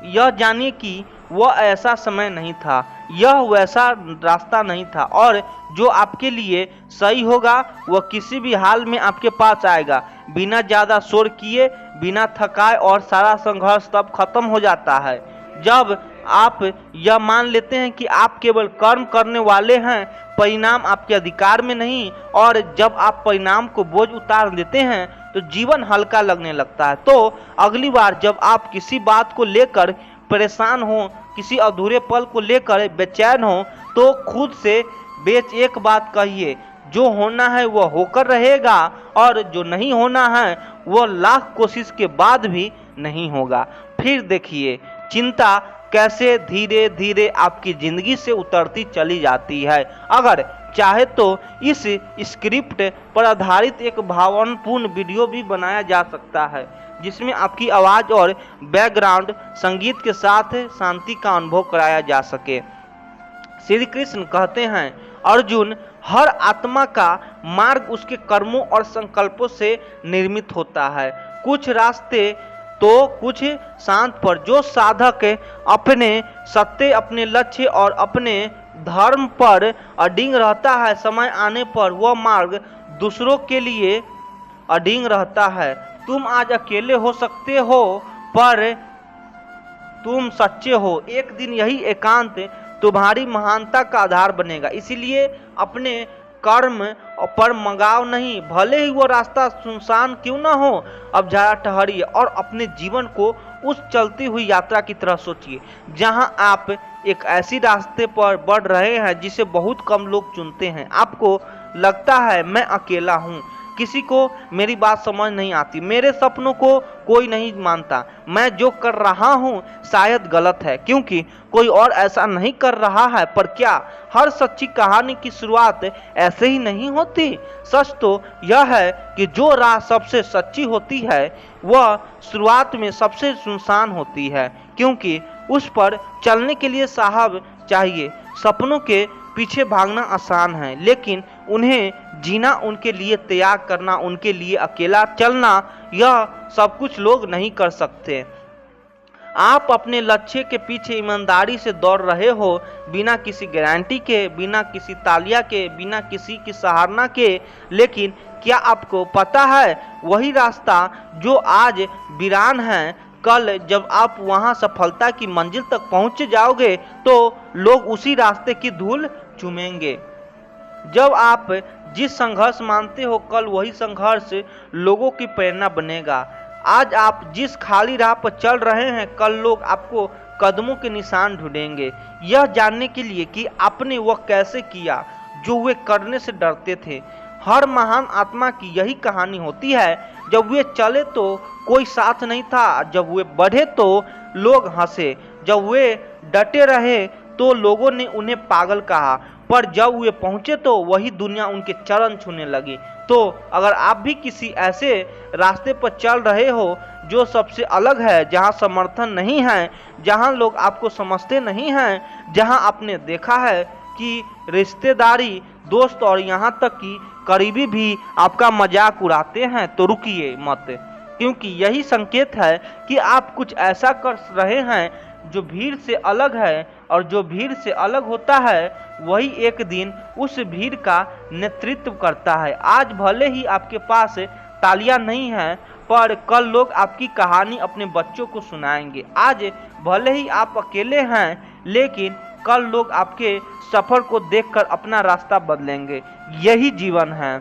यह जानिए कि वह ऐसा समय नहीं था, यह वैसा रास्ता नहीं था, और जो आपके लिए सही होगा वह किसी भी हाल में आपके पास आएगा, बिना ज़्यादा शोर किए, बिना थकाए, और सारा संघर्ष तब खत्म हो जाता है जब आप यह मान लेते हैं कि आप केवल कर्म करने वाले हैं, परिणाम आपके अधिकार में नहीं। और जब आप परिणाम को बोझ उतार देते हैं तो जीवन हल्का लगने लगता है। तो अगली बार जब आप किसी बात को लेकर परेशान हो, किसी अधूरे पल को लेकर बेचैन हो, तो खुद से बेच एक बात कहिए, जो होना है वह होकर रहेगा, और जो नहीं होना है वह लाख कोशिश के बाद भी नहीं होगा। फिर देखिए चिंता कैसे धीरे धीरे आपकी जिंदगी से उतरती चली जाती है। अगर चाहे तो इस स्क्रिप्ट पर आधारित एक भावनापूर्ण वीडियो भी बनाया जा सकता है, जिसमें आपकी आवाज़ और बैकग्राउंड संगीत के साथ शांति का अनुभव कराया जा सके। श्री कृष्ण कहते हैं, अर्जुन, हर आत्मा का मार्ग उसके कर्मों और संकल्पों से निर्मित होता है। कुछ रास्ते तो कुछ शांत पर। जो साधक अपने सत्य, अपने लक्ष्य और अपने धर्म पर अडिग रहता है, समय आने पर वह मार्ग दूसरों के लिए अडिग रहता है। तुम आज अकेले हो सकते हो, पर तुम सच्चे हो। एक दिन यही एकांत तुम्हारी महानता का आधार बनेगा। इसीलिए अपने कर्म पर मंगाव नहीं, भले ही वो रास्ता सुनसान क्यों ना हो। अब जरा ठहरिए और अपने जीवन को उस चलती हुई यात्रा की तरह सोचिए, जहां आप एक ऐसी रास्ते पर बढ़ रहे हैं जिसे बहुत कम लोग चुनते हैं। आपको लगता है मैं अकेला हूं, किसी को मेरी बात समझ नहीं आती, मेरे सपनों को कोई नहीं मानता, मैं जो कर रहा हूँ शायद गलत है क्योंकि कोई और ऐसा नहीं कर रहा है। पर क्या हर सच्ची कहानी की शुरुआत ऐसे ही नहीं होती। सच तो यह है कि जो राह सबसे सच्ची होती है वह शुरुआत में सबसे सुनसान होती है, क्योंकि उस पर चलने के लिए साहब चाहिए। सपनों के पीछे भागना आसान है, लेकिन उन्हें जीना, उनके लिए त्याग करना, उनके लिए अकेला चलना, यह सब कुछ लोग नहीं कर सकते। आप अपने लक्ष्य के पीछे ईमानदारी से दौड़ रहे हो, बिना किसी गारंटी के, बिना किसी तालिया के, बिना किसी की सराहना के। लेकिन क्या आपको पता है, वही रास्ता जो आज वीरान है, कल जब आप वहां सफलता की मंजिल तक पहुंच जाओगे तो लोग उसी रास्ते की धूल चूमेंगे। जब आप जिस संघर्ष मानते हो, कल वही संघर्ष लोगों की प्रेरणा बनेगा। आज आप जिस खाली राह पर चल रहे हैं, कल लोग आपको कदमों के निशान ढूंढेंगे, यह जानने के लिए कि आपने वह कैसे किया जो वे करने से डरते थे। हर महान आत्मा की यही कहानी होती है। जब वे चले तो कोई साथ नहीं था, जब वे बढ़े तो लोग हंसे, जब वे डटे रहे तो लोगों ने उन्हें पागल कहा, पर जब वे पहुंचे तो वही दुनिया उनके चरण छूने लगी। तो अगर आप भी किसी ऐसे रास्ते पर चल रहे हो जो सबसे अलग है, जहां समर्थन नहीं है, जहां लोग आपको समझते नहीं हैं, जहां आपने देखा है कि रिश्तेदारी, दोस्त और यहां तक कि करीबी भी आपका मजाक उड़ाते हैं, तो रुकिए मत, क्योंकि यही संकेत है कि आप कुछ ऐसा कर रहे हैं जो भीड़ से अलग है, और जो भीड़ से अलग होता है वही एक दिन उस भीड़ का नेतृत्व करता है। आज भले ही आपके पास तालियां नहीं हैं, पर कल लोग आपकी कहानी अपने बच्चों को सुनाएंगे। आज भले ही आप अकेले हैं, लेकिन कल लोग आपके सफर को देखकर अपना रास्ता बदलेंगे। यही जीवन है।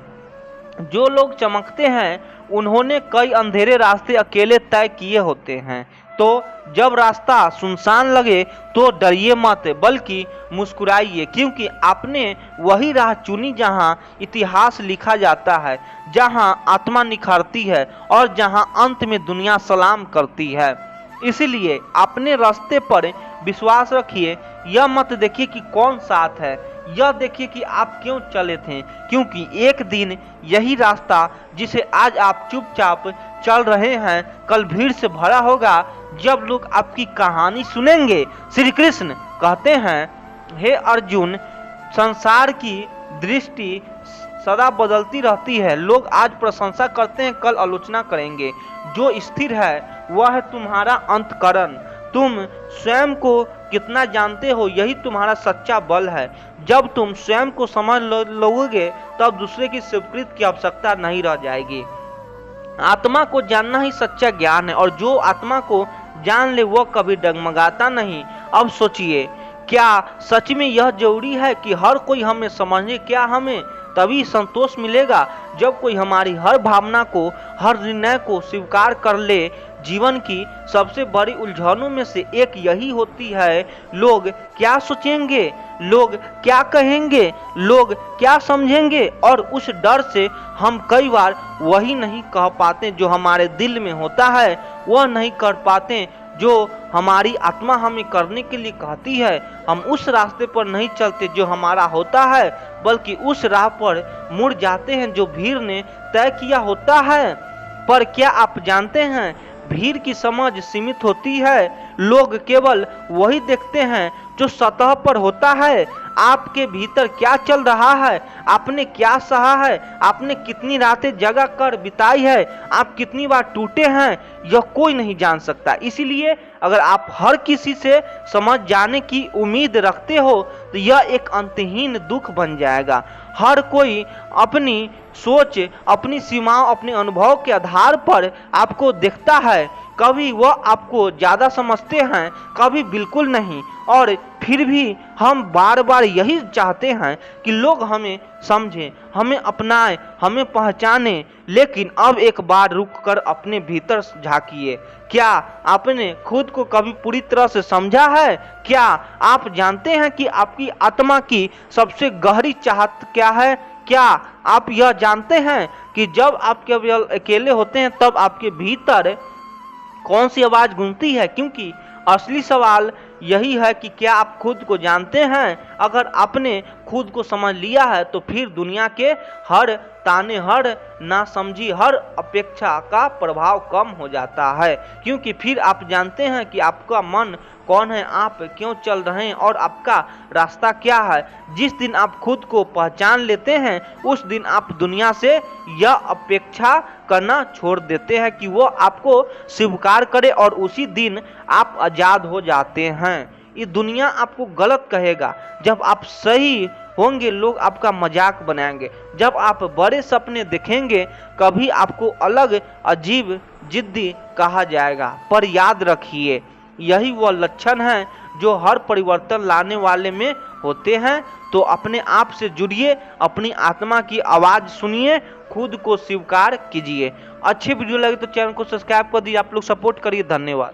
जो लोग चमकते हैं उन्होंने कई अंधेरे रास्ते अकेले तय किए होते हैं। तो जब रास्ता सुनसान लगे तो डरिए मत, बल्कि मुस्कुराइए, क्योंकि आपने वही राह चुनी जहां इतिहास लिखा जाता है, जहां आत्मा निखरती है और जहां अंत में दुनिया सलाम करती है। इसलिए अपने रास्ते पर विश्वास रखिए। यह मत देखिए कि कौन साथ है, यह देखिए कि आप क्यों चले थे, क्योंकि एक दिन यही रास्ता जिसे आज आप चुपचाप चल रहे हैं, कल भीड़ से भरा होगा। जब लोग आपकी कहानी सुनेंगे। श्री कृष्ण कहते हैं, हे अर्जुन, संसार की दृष्टि सदा बदलती रहती है। लोग आज प्रशंसा करते हैं, कल आलोचना करेंगे। जो स्थिर है वह है तुम्हारा अंतःकरण। तुम स्वयं को कितना जानते हो, यही तुम्हारा सच्चा बल है। जब तुम स्वयं को समझ लोगे तब दूसरे की स्वीकृति की आवश्यकता नहीं रह जाएगी। आत्मा को जानना ही सच्चा ज्ञान है, और जो आत्मा को जान ले वह कभी डगमगाता नहीं। अब सोचिए, क्या सच में यह जरूरी है कि हर कोई हमें समझे? क्या हमें तभी संतोष मिलेगा जब कोई हमारी हर भावना को, हर निर्णय को स्वीकार कर ले? जीवन की सबसे बड़ी उलझनों में से एक यही होती है, लोग क्या सोचेंगे, लोग क्या कहेंगे, लोग क्या समझेंगे, और उस डर से हम कई बार वही नहीं कह पाते जो हमारे दिल में होता है, वह नहीं कर पाते जो हमारी आत्मा हमें करने के लिए कहती है। हम उस रास्ते पर नहीं चलते जो हमारा होता है, बल्कि उस राह पर मुड़ जाते हैं जो भीड़ ने तय किया होता है। पर क्या आप जानते हैं, भीड़ की समझ सीमित होती है। लोग केवल वही देखते हैं जो सतह पर होता है। आपके भीतर क्या चल रहा है, आपने क्या सहा है, आपने कितनी रातें जगा कर बिताई है, आप कितनी बार टूटे हैं, यह कोई नहीं जान सकता। इसीलिए अगर आप हर किसी से समझ जाने की उम्मीद रखते हो तो यह एक अंतहीन दुख बन जाएगा। हर कोई अपनी सोच, अपनी सीमाओं, अपने अनुभव के आधार पर आपको देखता है। कभी वह आपको ज़्यादा समझते हैं, कभी बिल्कुल नहीं, और फिर भी हम बार बार यही चाहते हैं कि लोग हमें समझें, हमें अपनाएं, हमें पहचानें। लेकिन अब एक बार रुककर अपने भीतर झांकिए। क्या आपने खुद को कभी पूरी तरह से समझा है? क्या आप जानते हैं कि आपकी आत्मा की सबसे गहरी चाहत क्या है? क्या आप यह जानते हैं कि जब आप केवल अकेले होते हैं तब आपके भीतर कौन सी आवाज़ गूंजती है? क्योंकि असली सवाल यही है कि क्या आप खुद को जानते हैं? अगर आपने खुद को समझ लिया है तो फिर दुनिया के हर ताने, हर नासमझी, हर अपेक्षा का प्रभाव कम हो जाता है, क्योंकि फिर आप जानते हैं कि आपका मन कौन है, आप क्यों चल रहे हैं और आपका रास्ता क्या है। जिस दिन आप खुद को पहचान लेते हैं उस दिन आप दुनिया से यह अपेक्षा करना छोड़ देते हैं कि वो आपको स्वीकार करे और उसी दिन आप आज़ाद हो जाते हैं। ये दुनिया आपको गलत कहेगा, जब आप सही होंगे लोग आपका मजाक बनाएंगे, जब आप बड़े सपने देखेंगे कभी आपको अलग, अजीब, जिद्दी कहा जाएगा। पर याद रखिए यही वह लक्षण है जो हर परिवर्तन लाने वाले में होते हैं। तो अपने आप से जुड़िए, अपनी आत्मा की आवाज़ सुनिए, खुद को स्वीकार कीजिए। अच्छी वीडियो लगे तो चैनल को सब्सक्राइब कर दीजिए। आप लोग सपोर्ट करिए। धन्यवाद।